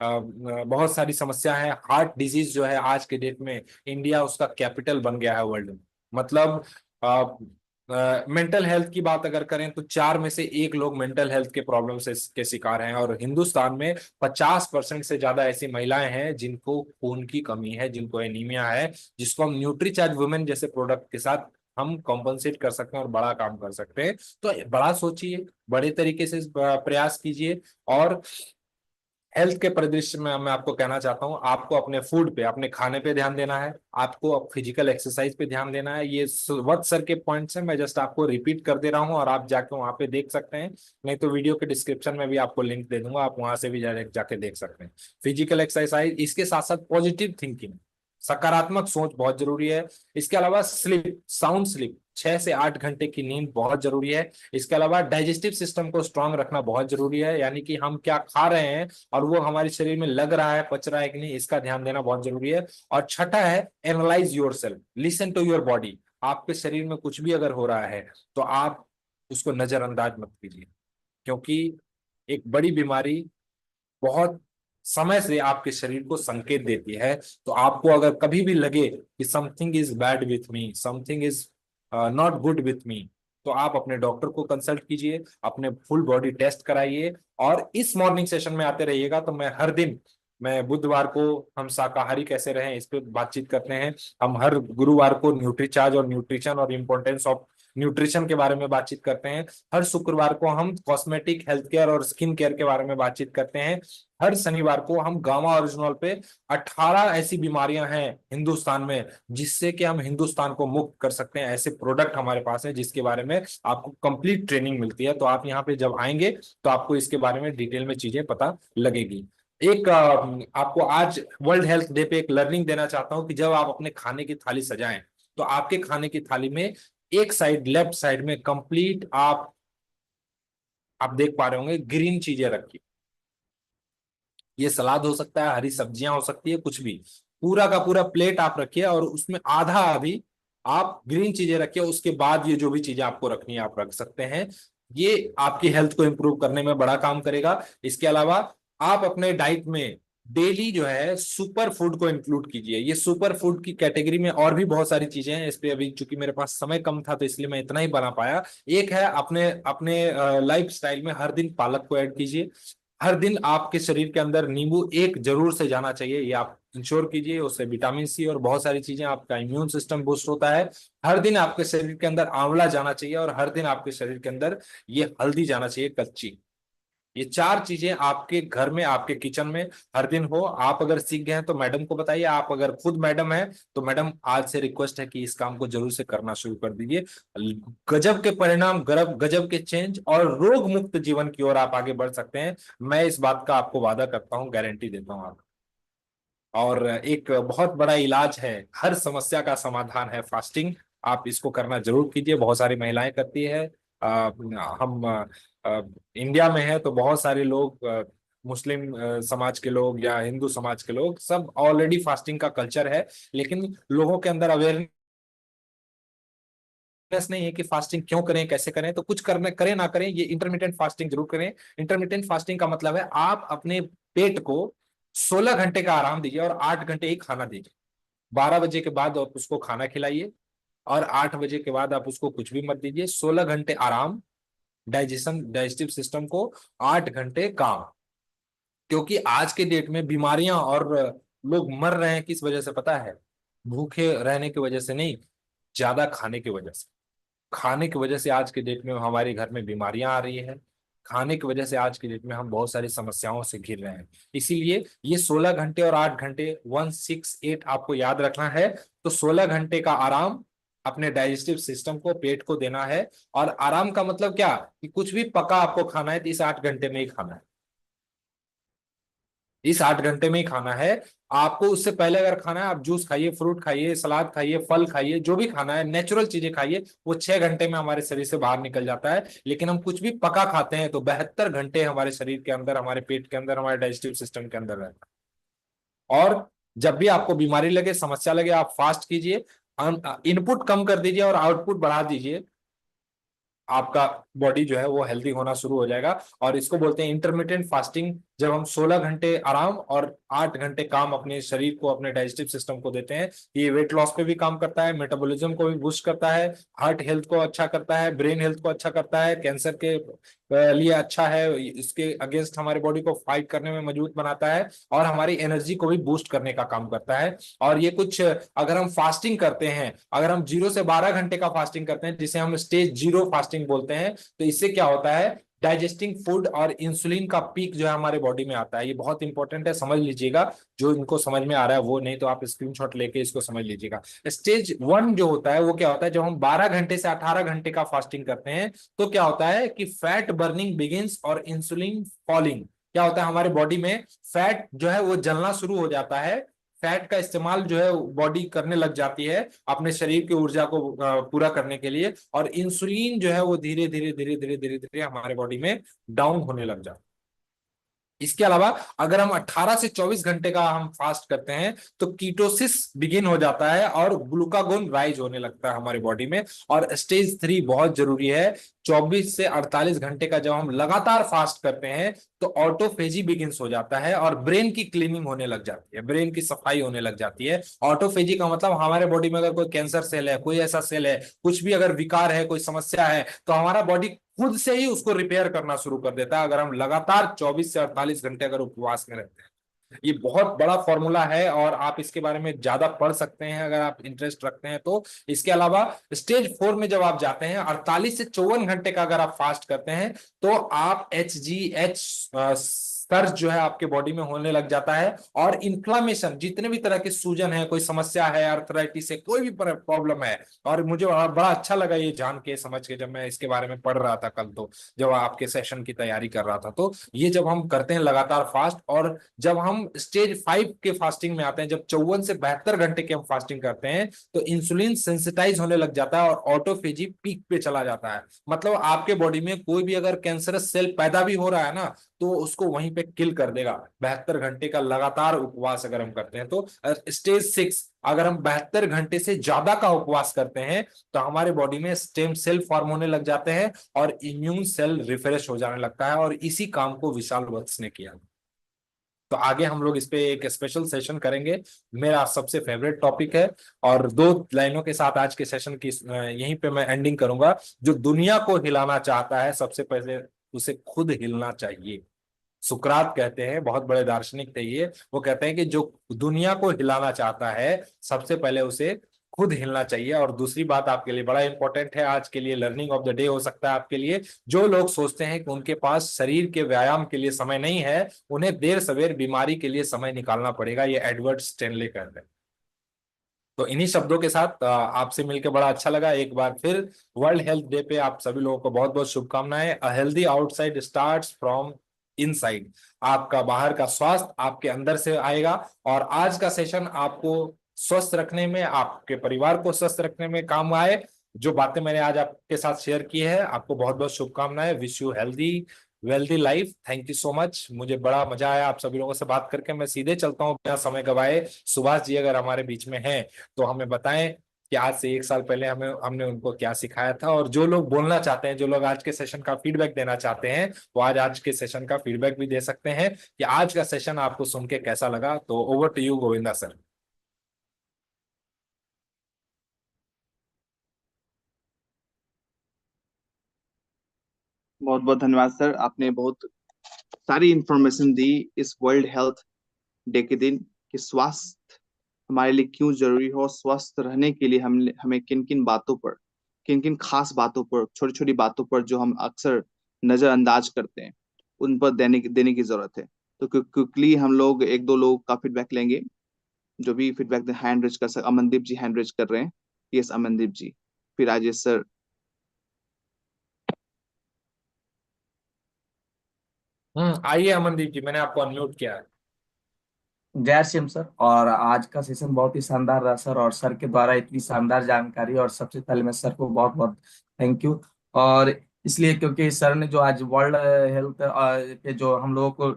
बहुत सारी समस्या है। हार्ट डिजीज जो है आज के डेट में, इंडिया उसका कैपिटल बन गया है वर्ल्ड में। मतलब मेंटल हेल्थ की बात अगर करें तो 4 में से 1 लोग मेंटल हेल्थ के प्रॉब्लम से के शिकार हैं। और हिंदुस्तान में 50% से ज्यादा ऐसी महिलाएं हैं जिनको खून की कमी है, जिनको एनीमिया है, जिसको हम न्यूट्रीचार्ज वुमेन जैसे प्रोडक्ट के साथ हम कॉम्पनसेट कर सकते हैं और बड़ा काम कर सकते हैं। तो बड़ा सोचिए, बड़े तरीके से प्रयास कीजिए। और हेल्थ के परिदृश्य में मैं आपको कहना चाहता हूँ, आपको अपने फूड पे, अपने खाने पे ध्यान देना है, आपको अब फिजिकल एक्सरसाइज पे ध्यान देना है। ये वक्त सर के पॉइंट्स हैं, मैं जस्ट आपको रिपीट कर दे रहा हूँ और आप जाके वहां पे देख सकते हैं। नहीं तो वीडियो के डिस्क्रिप्शन में भी आपको लिंक दे दूंगा, आप वहां से भी जाके देख सकते हैं। फिजिकल एक्सरसाइज, इसके साथ साथ पॉजिटिव थिंकिंग, सकारात्मक सोच बहुत जरूरी है। इसके अलावा स्लीप, साउंड स्लीप, 6 से 8 घंटे की नींद बहुत जरूरी है। इसके अलावा डाइजेस्टिव सिस्टम को स्ट्रांग रखना बहुत जरूरी है, यानी कि हम क्या खा रहे हैं और वो हमारे शरीर में लग रहा है, पच रहा है कि नहीं, इसका ध्यान देना बहुत जरूरी है। और छठा है analyse your self, listen to your body. आपके शरीर में कुछ भी अगर हो रहा है तो आप उसको नजरअंदाज मत कीजिए, क्योंकि एक बड़ी बीमारी बहुत समय से आपके शरीर को संकेत देती है। तो आपको अगर कभी भी लगे कि something is bad with me, something is not good with me, तो आप अपने डॉक्टर को कंसल्ट कीजिए, अपने फुल बॉडी टेस्ट कराइए। और इस मॉर्निंग सेशन में आते रहिएगा। तो मैं हर दिन, मैं बुधवार को हम शाकाहारी कैसे रहें इस पे बातचीत करते हैं। हम हर गुरुवार को न्यूट्रीचार्ज और न्यूट्रिशन और इम्पोर्टेंस ऑफ न्यूट्रिशन के बारे में बातचीत करते हैं। हर शुक्रवार को हम कॉस्मेटिक हेल्थ केयर और स्किन केयर के बारे में बातचीत करते हैं। हर शनिवार को हम गामा ओरिजिनल पे 18 ऐसी बीमारियां हैं हिंदुस्तान में जिससे कि हम हिंदुस्तान को मुक्त कर सकते हैं, ऐसे प्रोडक्ट हमारे पास है जिसके बारे में आपको कंप्लीट ट्रेनिंग मिलती है। तो आप यहाँ पे जब आएंगे तो आपको इसके बारे में डिटेल में चीजें पता लगेगी। एक आपको आज वर्ल्ड हेल्थ डे पे एक लर्निंग देना चाहता हूँ कि जब आप अपने खाने की थाली सजाएं तो आपके खाने की थाली में एक साइड, लेफ्ट साइड में कंप्लीट आप देख पा रहे होंगे ग्रीन चीजें रखी। ये सलाद हो सकता है, हरी सब्जियां हो सकती है, कुछ भी। पूरा का पूरा प्लेट आप रखिए और उसमें आधा अभी आप ग्रीन चीजें रखिए। उसके बाद ये जो भी चीजें आपको रखनी है आप रख सकते हैं। ये आपकी हेल्थ को इंप्रूव करने में बड़ा काम करेगा। इसके अलावा आप अपने डाइट में डेली जो है सुपर फूड को इंक्लूड कीजिए। ये सुपर फूड की कैटेगरी में और भी बहुत सारी चीजें हैं, इस पे अभी चूंकि मेरे पास समय कम था तो इसलिए मैं इतना ही बना पाया। एक है, अपने अपने लाइफ स्टाइल में हर दिन पालक को ऐड कीजिए। हर दिन आपके शरीर के अंदर नींबू एक जरूर से जाना चाहिए, ये आप इंश्योर कीजिए। उससे विटामिन सी और बहुत सारी चीजें, आपका इम्यून सिस्टम बूस्ट होता है। हर दिन आपके शरीर के अंदर आंवला जाना चाहिए और हर दिन आपके शरीर के अंदर ये हल्दी जाना चाहिए कच्ची। ये 4 चीजें आपके घर में, आपके किचन में हर दिन हो। आप अगर सीख गए हैं तो मैडम को बताइए, आप अगर खुद मैडम है तो मैडम आज से रिक्वेस्ट है कि इस काम को जरूर से करना शुरू कर दीजिए। गजब के परिणाम, गजब गजब के चेंज और रोग मुक्त जीवन की ओर आप आगे बढ़ सकते हैं। मैं इस बात का आपको वादा करता हूँ, गारंटी देता हूँ आप। और एक बहुत बड़ा इलाज है, हर समस्या का समाधान है फास्टिंग। आप इसको करना जरूर कीजिए, बहुत सारी महिलाएं करती है। हम इंडिया में है तो बहुत सारे लोग, मुस्लिम समाज के लोग या हिंदू समाज के लोग, सब ऑलरेडी फास्टिंग का कल्चर है। लेकिन लोगों के अंदर अवेयरनेस नहीं है कि फास्टिंग क्यों करें, कैसे करें। तो कुछ करने, करें ना करें, ये इंटरमीडिएट फास्टिंग जरूर करें। इंटरमीडिएट फास्टिंग का मतलब है आप अपने पेट को 16 घंटे का आराम दीजिए और 8 घंटे ही खाना दीजिए। 12 बजे के बाद आप उसको खाना खिलाइए और 8 बजे के बाद आप उसको कुछ भी मत दीजिए। 16 घंटे आराम, डाइजेस्टिव सिस्टम को 8 घंटे काम। क्योंकि आज के डेट में बीमारियां और लोग मर रहे हैं किस वजह से पता है? भूखे रहने की वजह से नहीं, ज्यादा खाने की वजह से। खाने की वजह से आज के डेट में हमारे घर में बीमारियां आ रही है। खाने की वजह से आज के डेट में हम बहुत सारी समस्याओं से घिर रहे हैं। इसीलिए ये 16 घंटे और 8 घंटे, 168 आपको याद रखना है। तो 16 घंटे का आराम अपने डाइजेस्टिव सिस्टम को, पेट को देना है। और आराम का मतलब क्या, कि कुछ भी पका आपको खाना है तो इस 8 घंटे में ही खाना है, इस 8 घंटे में ही खाना है। आपको उससे पहले अगर खाना है, आप जूस खाइए, फ्रूट खाइए, सलाद खाइए, फल खाइए, जो भी खाना है नेचुरल चीजें खाइए। वो 6 घंटे में हमारे शरीर से बाहर निकल जाता है। लेकिन हम कुछ भी पका खाते हैं तो 72 घंटे हमारे शरीर के अंदर, हमारे पेट के अंदर, हमारे डाइजेस्टिव सिस्टम के अंदर रहता है। और जब भी आपको बीमारी लगे, समस्या लगे, आप फास्ट कीजिए, इनपुट कम कर दीजिए और आउटपुट बढ़ा दीजिए। आपका बॉडी जो है वो हेल्दी होना शुरू हो जाएगा। और इसको बोलते हैं इंटरमिटेंट फास्टिंग। जब हम 16 घंटे आराम और 8 घंटे काम अपने शरीर को, अपने डाइजेस्टिव सिस्टम को देते हैं, ये वेट लॉस पे भी काम करता है, मेटाबॉलिज्म को भी बूस्ट करता है, हार्ट हेल्थ को अच्छा करता है, ब्रेन हेल्थ को अच्छा करता है, कैंसर के लिए अच्छा है, इसके अगेंस्ट हमारे बॉडी को फाइट करने में मजबूत बनाता है, और हमारी एनर्जी को भी बूस्ट करने का काम करता है। और ये कुछ, अगर हम फास्टिंग करते हैं, अगर हम 0 से 12 घंटे का फास्टिंग करते हैं, जिसे हम स्टेज 0 फास्टिंग बोलते हैं, तो इससे क्या होता है, डाइजेस्टिंग फूड और इंसुलिन का पीक जो है हमारे बॉडी में आता है। ये बहुत इंपॉर्टेंट है, समझ लीजिएगा। जो इनको समझ में आ रहा है वो, नहीं तो आप स्क्रीनशॉट लेके इसको समझ लीजिएगा। स्टेज 1 जो होता है वो क्या होता है, जब हम 12 घंटे से 18 घंटे का फास्टिंग करते हैं, तो क्या होता है कि फैट बर्निंग बिगिंस और इंसुलिन फॉलिंग। क्या होता है, हमारे बॉडी में फैट जो है वो जलना शुरू हो जाता है। फैट का इस्तेमाल जो है बॉडी करने लग जाती है अपने शरीर की ऊर्जा को पूरा करने के लिए, और इंसुलिन जो है वो धीरे धीरे धीरे धीरे धीरे धीरे हमारे बॉडी में डाउन होने लग जाता है। इसके अलावा अगर हम 18 से 24 घंटे का हम फास्ट करते हैं, तो कीटोसिस बिगिन हो जाता है और ग्लूकागोन राइज होने लगता है हमारी बॉडी में। और स्टेज 3 बहुत जरूरी है। 24 से 48 घंटे का जब हम लगातार फास्ट करते हैं, तो ऑटोफेजी बिगिंस हो जाता है और ब्रेन की क्लीनिंग होने लग जाती है, ब्रेन की सफाई होने लग जाती है। ऑटोफेजी का मतलब हमारे बॉडी में अगर कोई कैंसर सेल है, कोई ऐसा सेल है, कुछ भी अगर विकार है, कोई समस्या है, तो हमारा बॉडी खुद से ही उसको रिपेयर करना शुरू कर देता है, अगर हम लगातार 24 से 48 घंटे अगर उपवास में रहते हैं। ये बहुत बड़ा फॉर्मूला है, और आप इसके बारे में ज्यादा पढ़ सकते हैं अगर आप इंटरेस्ट रखते हैं तो। इसके अलावा स्टेज 4 में जब आप जाते हैं, 48 से 54 घंटे का अगर आप फास्ट करते हैं, तो आप HGH सर्ज जो है आपके बॉडी में होने लग जाता है। और इन्फ्लामेशन, जितने भी तरह के सूजन है, कोई समस्या है, आर्थराइटिस है, कोई भी प्रॉब्लम है, और मुझे बड़ा अच्छा लगा ये जान के, समझ के, जब मैं इसके बारे में पढ़ रहा था कल, तो जब आपके सेशन की तैयारी कर रहा था, तो ये जब हम करते हैं लगातार फास्ट, और जब हम स्टेज 5 के फास्टिंग में आते हैं, जब 54 से 72 घंटे की हम फास्टिंग करते हैं, तो इंसुलिन सेंसिटाइज होने लग जाता है और ऑटोफेजी पीक पे चला जाता है। मतलब आपके बॉडी में कोई भी अगर कैंसरस सेल पैदा भी हो रहा है ना, तो उसको वहीं पे किल कर देगा। 72 घंटे का लगातार उपवास अगर हम करते हैं तो। स्टेज 6, अगर हम 72 घंटे से ज्यादा का उपवास करते हैं, तो हमारे बॉडी में स्टेम सेल फॉर्म होने लग जाते हैं और इम्यून सेल रिफ्रेश हो जाने लगता है, और इसी काम को विशाल वत्स ने किया। तो आगे हम लोग इस पे एक स्पेशल सेशन करेंगे, मेरा सबसे फेवरेट टॉपिक है। और 2 लाइनों के साथ आज के सेशन की यहीं पे मैं एंडिंग करूंगा। जो दुनिया को हिलाना चाहता है, सबसे पहले उसे खुद हिलना चाहिए। सुकरात कहते हैं, बहुत बड़े दार्शनिक थे ये, वो कहते हैं कि जो दुनिया को हिलाना चाहता है, सबसे पहले उसे खुद हिलना चाहिए। और दूसरी बात आपके लिए बड़ा इंपॉर्टेंट है, आज के लिए लर्निंग ऑफ द डे हो सकता है आपके लिए। जो लोग सोचते हैं कि उनके पास शरीर के व्यायाम के लिए समय नहीं है, उन्हें देर सवेर बीमारी के लिए समय निकालना पड़ेगा, ये एडवर्ड स्टेनले कहते हैं। तो इन्हीं शब्दों के साथ आपसे मिलकर बड़ा अच्छा लगा एक बार फिर। वर्ल्ड हेल्थ डे पे आप सभी लोगों को बहुत बहुत शुभकामनाएं। A healthy outside starts from inside. आपका बाहर का स्वास्थ्य आपके अंदर से आएगा। और आज का सेशन आपको स्वस्थ रखने में, आपके परिवार को स्वस्थ रखने में काम आए। जो बातें मैंने आज आपके साथ शेयर की है, आपको बहुत बहुत शुभकामनाएं। Wish you healthy wealthy life. Thank you so much, मुझे बड़ा मजा आया आप सभी लोगों से बात करके। मैं सीधे चलता हूँ बिना समय गवाए। सुभाष जी अगर हमारे बीच में हैं, तो हमें बताएं कि आज से 1 साल पहले हमने उनको क्या सिखाया था। और जो लोग बोलना चाहते हैं, जो लोग आज के सेशन का फीडबैक देना चाहते हैं, वो आज के सेशन का फीडबैक भी दे सकते हैं कि आज का सेशन आपको सुन के कैसा लगा। तो over to you Govinda sir. बहुत बहुत धन्यवाद सर, आपने बहुत सारी इंफॉर्मेशन दी इस वर्ल्ड हेल्थ डे के दिन कि स्वास्थ्य हमारे लिए क्यों जरूरी हो। स्वस्थ रहने के लिए हम हमें किन किन बातों पर, किन किन खास बातों पर, छोटी छोटी बातों पर जो हम अक्सर नजरअंदाज करते हैं, उन पर देने की जरूरत है। तो क्विकली हम लोग एक दो लोग का फीडबैक लेंगे। जो भी फीडबैक हैंड रेज कर सक, अमनदीप जी हैंड रेज कर रहे हैं। यस अमनदीप जी, फिर राजेश सर। आइए अमनदीप जी, मैंने आपको अनम्यूट किया है। जय सिंह सर। और आज का सेशन बहुत ही शानदार रहा सर, और सर के द्वारा इतनी शानदार जानकारी, और सबसे पहले मैं सर को बहुत बहुत थैंक यू। और इसलिए क्योंकि सर ने जो आज वर्ल्ड हेल्थ के जो हम लोगों को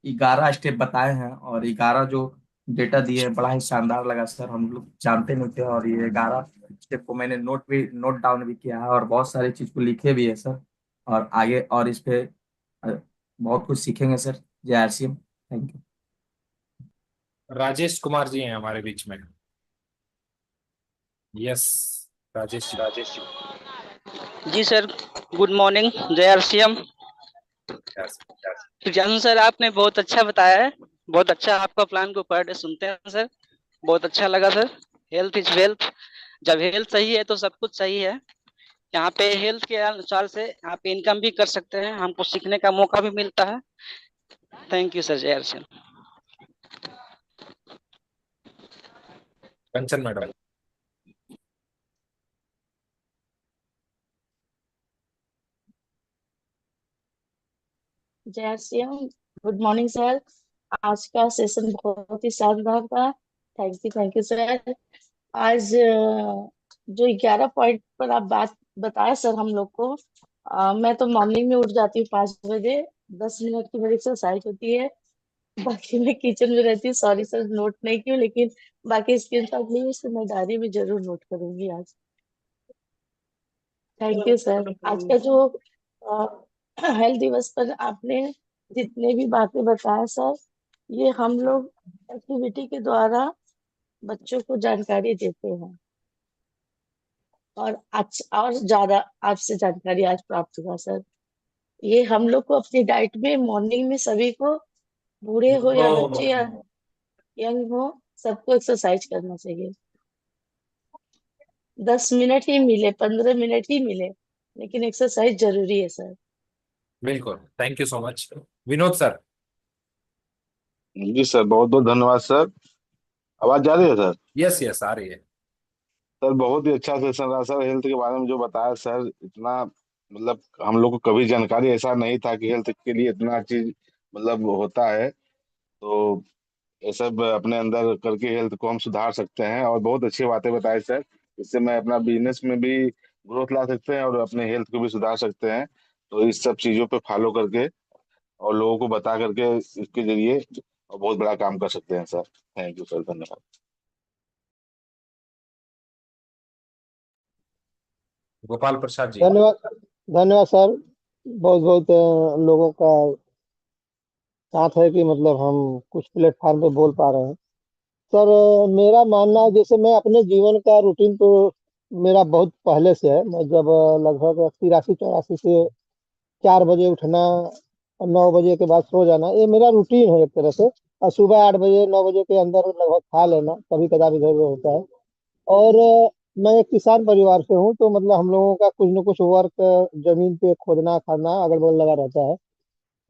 11 स्टेप बताए हैं, और 11 जो डेटा दिए हैं, बड़ा ही शानदार लगा सर। हम लोग जानते नहीं थे, और ये 11 स्टेप को मैंने नोट डाउन भी किया है, और बहुत सारी चीज को लिखे भी है सर। और आगे और इस पे बहुत कुछ सीखेंगे सर। जय RCM. Thank you. Rajesh Kumar ji हैं हमारे बीच में। Yes, Rajesh ji. Rajesh ji sir, good morning. जय आरसीएम। Yes. प्रियांशु सर, आपने बहुत अच्छा बताया है। बहुत अच्छा, आपका प्लान को पर डे सुनते हैं सर। बहुत अच्छा लगा सर। Health is wealth. जब हेल्थ सही है तो सब कुछ सही है। यहाँ पे हेल्थ के अनुसार से आप इनकम भी कर सकते हैं, हमको सीखने का मौका भी मिलता है। Thank you sir. जय आरसीएम। कंचन मैडम। जय Shri Ram. Good morning sir. आज का सेशन बहुत ही शानदार था। Thank you sir. आज जो 11 पॉइंट पर आप बात बताया सर हम लोग को, मैं तो मॉर्निंग में उठ जाती हूँ 5 बजे। 10 मिनट की मेरी एक्सरसाइज होती है। बाकी मैं किचन में रहती हूँ। सॉरी सर, नोट नहीं की हूँ, लेकिन बाकी स्क्रीनशॉट ली, उसको मैं डायरी में जरूर नोट करूंगी आज। Thank you sir. आज का जो हेल्थ दिवस पर आपने जितने भी बातें बताया सर, ये हम लोग एक्टिविटी के द्वारा बच्चों को जानकारी देते हैं, और आज और ज्यादा आपसे जानकारी आज प्राप्त हुआ सर। ये हम लोग को अपनी डाइट में मॉर्निंग में सभी को, बूढ़े हो या बच्चे या यंग हो, सबको एक्सरसाइज करना चाहिए। 10 मिनट ही मिले, 15 मिनट ही मिले, लेकिन एक्सरसाइज जरूरी है सर। बिल्कुल, thank you so much. Vinod sir. जी सर, बहुत बहुत धन्यवाद सर। आवाज जा रही है सर? यस यस, आ रही है। सर बहुत ही अच्छा सेशन रहा सर। हेल्थ के बारे में जो बताया सर, इतना मतलब हम लोग को कभी जानकारी ऐसा नहीं था कि हेल्थ के लिए इतना चीज मतलब होता है। तो ये सब अपने अंदर करके हेल्थ को हम सुधार सकते हैं, और बहुत अच्छी बातें बताई सर। इससे मैं अपना बिजनेस में भी ग्रोथ ला सकते हैं और अपने हेल्थ को भी सुधार सकते हैं। तो इस सब चीजों पे फॉलो करके और लोगों को बता करके इसके जरिए बहुत बड़ा काम कर सकते हैं सर। थैंक यू सर, धन्यवाद। गोपाल प्रसाद जी। धन्यवाद। धन्यवाद सर। बहुत बहुत लोगों का साथ है कि मतलब हम कुछ प्लेटफॉर्म पे बोल पा रहे हैं। सर मेरा मानना है, जैसे मैं अपने जीवन का रूटीन तो मेरा बहुत पहले से है। मैं जब लगभग 83-84 से 4 बजे उठना और 9 बजे के बाद सो जाना, ये मेरा रूटीन है एक तरह से। और सुबह 8 बजे 9 बजे के अंदर लगभग खा लेना, कभी कदार इधर उधर होता है। और मैं एक किसान परिवार से हूँ, तो मतलब हम लोगों का कुछ न कुछ वर्क जमीन पे खोदना खाना अगल बगल लगा रहता है।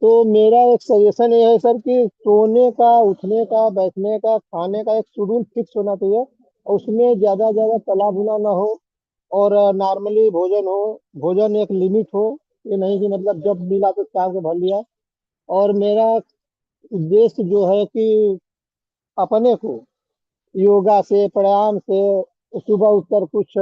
तो मेरा एक सजेशन ये है सर कि सोने का, उठने का, बैठने का, खाने का एक शेड्यूल फिक्स होना चाहिए, और उसमें ज्यादा ज्यादा तला भुना ना हो, और नॉर्मली भोजन हो। भोजन एक लिमिट हो, ये नहीं कि मतलब जब मिला तो चाव के भर लिया। और मेरा उद्देश्य जो है कि अपने को योगा से, प्राणायाम से सुबह उठकर कुछ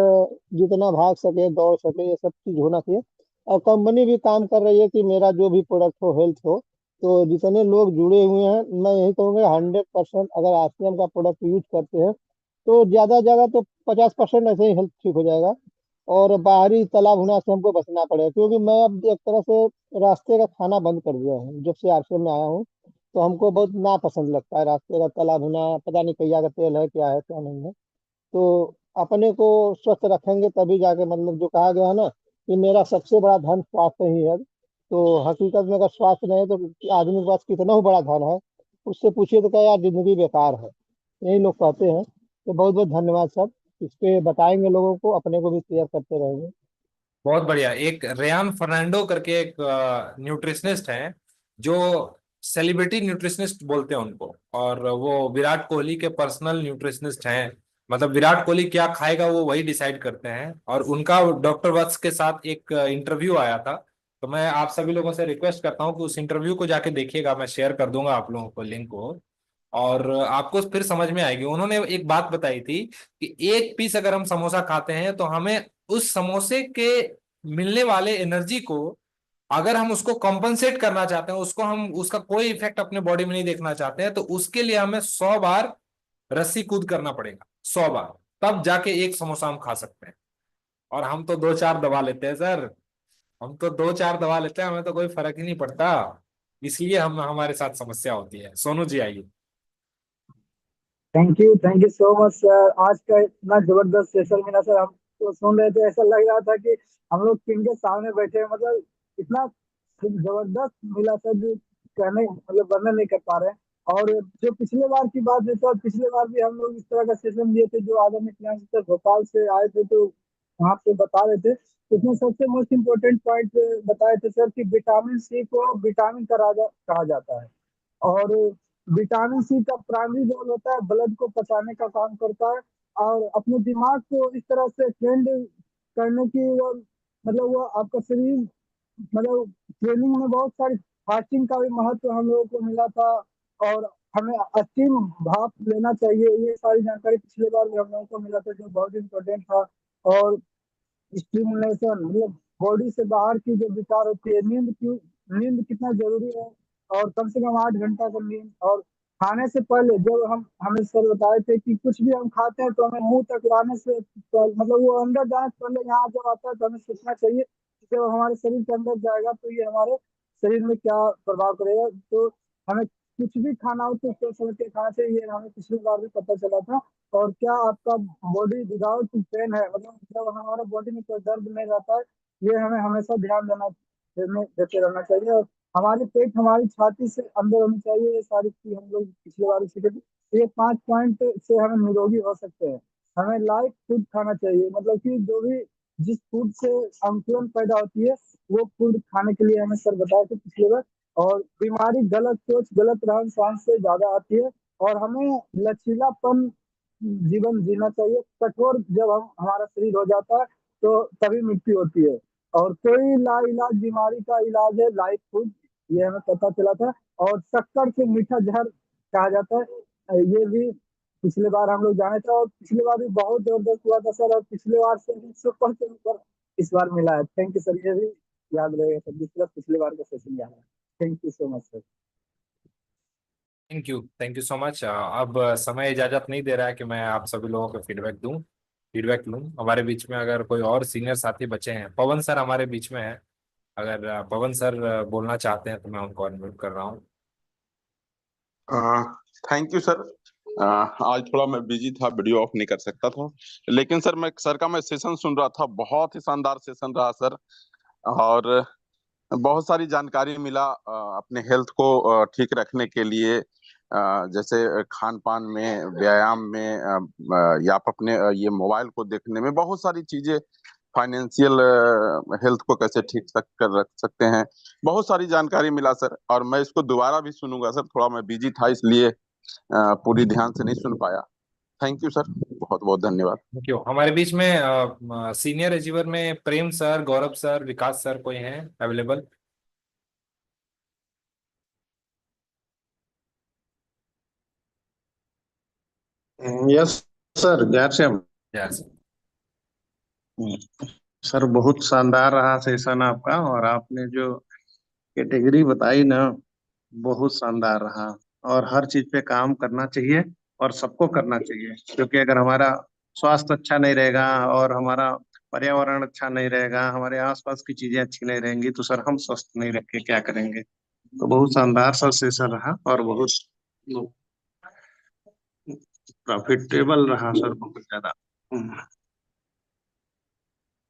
जितना भाग सके, दौड़ सके, ये सब चीज होना चाहिए। और कंपनी भी काम कर रही है कि मेरा जो भी प्रोडक्ट हो, हेल्थ हो। तो जितने लोग जुड़े हुए हैं, मैं यही कहूँगा 100% अगर आरसीएम का प्रोडक्ट यूज करते हैं, तो ज्यादा ज्यादा तो 50% ऐसे ही हेल्थ ठीक हो जाएगा। और बाहरी तला भुना से हमको बचना पड़ेगा, क्योंकि मैं अब एक तरह से रास्ते का खाना बंद कर दिया हूँ जब से आरसीएम में आया हूँ। तो हमको बहुत नापसंद लगता है रास्ते का तला भुना, पता नहीं कैया का तेल है, क्या है क्या नहीं है। तो अपने को स्वस्थ रखेंगे तभी जाके, मतलब जो कहा गया है ना कि मेरा सबसे बड़ा धन स्वास्थ्य ही है। तो हकीकत में अगर स्वास्थ्य नहीं है तो आदमी के पास कितना ही बड़ा धन है, उससे पूछिए तो क्या यार जिंदगी बेकार है, यही लोग कहते हैं। तो बहुत बहुत धन्यवाद सर। इस पे बताएंगे लोगों को, अपने को भी शेयर करते रहेंगे। बहुत बढ़िया। एक रेयान फर्नांडो करके एक न्यूट्रिशनिस्ट हैं, जो सेलिब्रिटी न्यूट्रिशनिस्ट बोलते हैं उनको, और वो विराट कोहली के पर्सनल न्यूट्रिशनिस्ट हैं। मतलब विराट कोहली क्या खाएगा वो वही डिसाइड करते हैं। और उनका डॉक्टर वत्स के साथ एक इंटरव्यू आया था। तो मैं आप सभी लोगों से रिक्वेस्ट करता हूँ कि उस इंटरव्यू को जाके देखिएगा। मैं शेयर कर दूंगा आप लोगों को लिंक को, और आपको फिर समझ में आएगी। उन्होंने एक बात बताई थी कि एक पीस अगर हम समोसा खाते हैं तो हमें उस समोसे के मिलने वाले एनर्जी को, अगर हम उसको कॉम्पनसेट करना चाहते हैं, उसको हम उसका कोई इफेक्ट अपने बॉडी में नहीं देखना चाहते हैं, तो उसके लिए हमें 100 बार रस्सी कूद करना पड़ेगा 100 बार, तब जाके एक समोसा हम खा सकते हैं। और हम तो 2-4 दबा लेते हैं सर, हम तो 2-4 दबा लेते हैं, हमें तो कोई फर्क ही नहीं पड़ता। इसलिए हम हमारे साथ समस्या होती है। सोनू जी आइए। Thank you so much sir. आज का इतना जबरदस्त सेशन मिला सर, हम तो सुन रहे थे, ऐसा लग रहा था कि हम लोग किंग के सामने बैठे हैं। मतलब इतना जबरदस्त मिला सर, जो कहने मतलब वर्णन नहीं कर पा रहे हैं। और जो पिछले बार की बात है सर, पिछले बार भी हम लोग इस तरह का सेशन दिए थे, जो आदरणीय प्रियांश सर भोपाल से आए थे, तो वहाँ पे बता रहे थे। इसमें सबसे मोस्ट इम्पोर्टेंट पॉइंट बताए थे सर कि विटामिन सी को विटामिन का राजा कहा जाता है। और विटामिन सी का प्राइमरी रोल होता है ब्लड को पचाने का काम करता है, और अपने दिमाग को इस तरह से ट्रेंड करने की वो मतलब वो आपका शरीर मतलब ट्रेनिंग में बहुत सारी फास्टिंग का भी महत्व हम लोगों को मिला था। और हमें स्टीम भाप लेना चाहिए, ये सारी जानकारी पिछले बार भी हम लोगों को मिला था, जो बहुत इंपॉर्टेंट था। और स्टिमुलेशन मतलब बॉडी से बाहर की जो विकार होती है, नींद कितना जरूरी है, और कम से कम 8 घंटा का नींद। और खाने से पहले जब हम हमें सर बताए थे कि कुछ भी हम खाते हैं तो हमें मुंह तक लाने से मतलब वो अंदर जाने से पहले यहाँ जब आता है तो हमें सोचना चाहिए कि जब हमारे शरीर के अंदर जाएगा तो ये हमारे शरीर में क्या प्रभाव करेगा। तो हमें कुछ भी खाना हो तो सोच समझ के खाना चाहिए, ये हमें पिछली बार भी पता चला था। और क्या आपका बॉडी विदाउट पेन है, मतलब जब हमारा बॉडी में कोई दर्द नहीं रहता है, ये हमें हमेशा ध्यान देते रहना चाहिए। और हमारी पेट हमारी छाती से अंदर होनी चाहिए, ये सारी चीज हम लोग पिछले बार सीखे थे। ये 5 पॉइंट से हम निरोगी हो सकते हैं। हमें लाइट फूड खाना चाहिए, मतलब कि जो भी जिस फूड से अंकुरण पैदा होती है वो फूड खाने के लिए हमें सर बताए थे पिछले बार। और बीमारी गलत सोच गलत रहन सहन से ज्यादा आती है। और हमें लचीलापन जीवन जीना चाहिए। कठोर जब हम हमारा शरीर हो जाता है तो तभी मृत्यु होती है। और कोई लाइलाज बीमारी का इलाज है लाइफ फूड, ये हमें पता चला था। और शक्कर से मीठा जहर कहा जाता है, ये भी पिछले बार हम लोग जाने थे। और पिछले बार भी बहुत जबरदस्त हुआ था सर, और पिछले बार से भी सुपर से ऊपर इस बार मिला है। थैंक यू सर, ये भी याद रहेगा सर, जिस तरह पिछले बार का सेशन याद है। Thank you so much sir. Thank you so much. अब समय इजाजत नहीं दे रहा है कि मैं आप सभी लोगों को फीडबैक लूं। हमारे बीच में अगर कोई और सीनियर साथी बचे हैं, पवन सर हमारे बीच में है। अगर पवन सर बोलना चाहते हैं तो मैं उनको अनम्यूट कर रहा हूँ। Thank you sir. आज थोड़ा मैं बिजी था, वीडियो ऑफ नहीं कर सकता था, लेकिन सर मैं सेशन सुन रहा था, बहुत ही शानदार सेशन रहा सर। और बहुत सारी जानकारी मिला अपने हेल्थ को ठीक रखने के लिए, जैसे खान पान में, व्यायाम में, या आप अपने ये मोबाइल को देखने में, बहुत सारी चीजें, फाइनेंशियल हेल्थ को कैसे ठीक कर रख सकते हैं, बहुत सारी जानकारी मिला सर। और मैं इसको दोबारा भी सुनूंगा सर, थोड़ा मैं बिजी था इसलिए पूरी ध्यान से नहीं सुन पाया। थैंक यू सर, बहुत बहुत धन्यवाद। Thank you. हमारे बीच में सीनियर अचीवर में प्रेम सर, गौरव सर, विकास सर कोई हैं अवेलेबल? यस सर, जय श्याम। यस। सर बहुत शानदार रहा सेशन आपका, और आपने जो कैटेगरी बताई ना, बहुत शानदार रहा। और हर चीज पे काम करना चाहिए, और सबको करना चाहिए, क्योंकि अगर हमारा स्वास्थ्य अच्छा नहीं रहेगा और हमारा पर्यावरण अच्छा नहीं रहेगा, हमारे आसपास की चीजें अच्छी नहीं रहेंगी, तो सर हम स्वस्थ नहीं रह के क्या करेंगे। तो बहुत शानदार सर सेशन रहा, और बहुत प्रॉफिटेबल रहा सर, बहुत ज्यादा।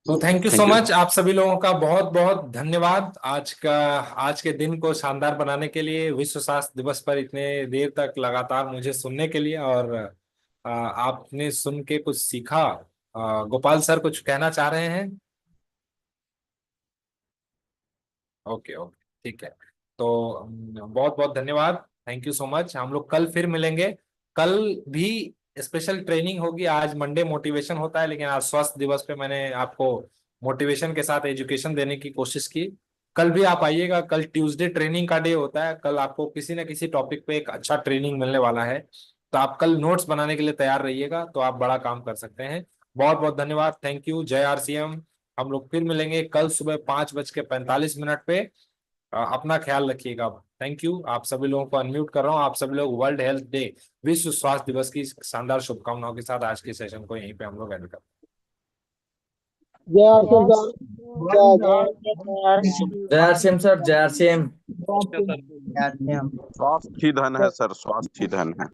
तो thank you so thank you. Much. आप सभी लोगों का बहुत बहुत धन्यवाद आज के दिन को शानदार बनाने के लिए, विश्व स्वास्थ्य दिवस पर इतने देर तक लगातार मुझे सुनने के लिए। और आपने सुन के कुछ सीखा। गोपाल सर कुछ कहना चाह रहे हैं? ओके ओके, ठीक है। तो बहुत बहुत धन्यवाद, थैंक यू सो मच। हम लोग कल फिर मिलेंगे। कल भी स्पेशल ट्रेनिंग होगी। आज मंडे मोटिवेशन होता है, लेकिन आज स्वास्थ्य दिवस पे मैंने आपको मोटिवेशन के साथ एजुकेशन देने की कोशिश की। कल भी आप आइएगा। कल ट्यूसडे ट्रेनिंग का डे होता है। कल आपको किसी न किसी टॉपिक पे एक अच्छा ट्रेनिंग मिलने वाला है। तो आप कल नोट्स बनाने के लिए तैयार रहिएगा, तो आप बड़ा काम कर सकते हैं। बहुत बहुत धन्यवाद, थैंक यू। जय RCM। हम लोग फिर मिलेंगे कल सुबह 5:45 पे। अपना ख्याल रखिएगा। Thank you. आप सभी लोगों को अनम्यूट कर रहा हूँ। आप सभी लोग वर्ल्ड हेल्थ डे, विश्व स्वास्थ्य दिवस की शानदार शुभकामनाओं के साथ आज के सेशन को यहीं पे हम लोग एंड करते हैं। जय आरसीएम सर, जय आरसीएम सर, जय आरसीएम। स्वास्थ्य ही धन है सर, स्वास्थ्य ही धन है।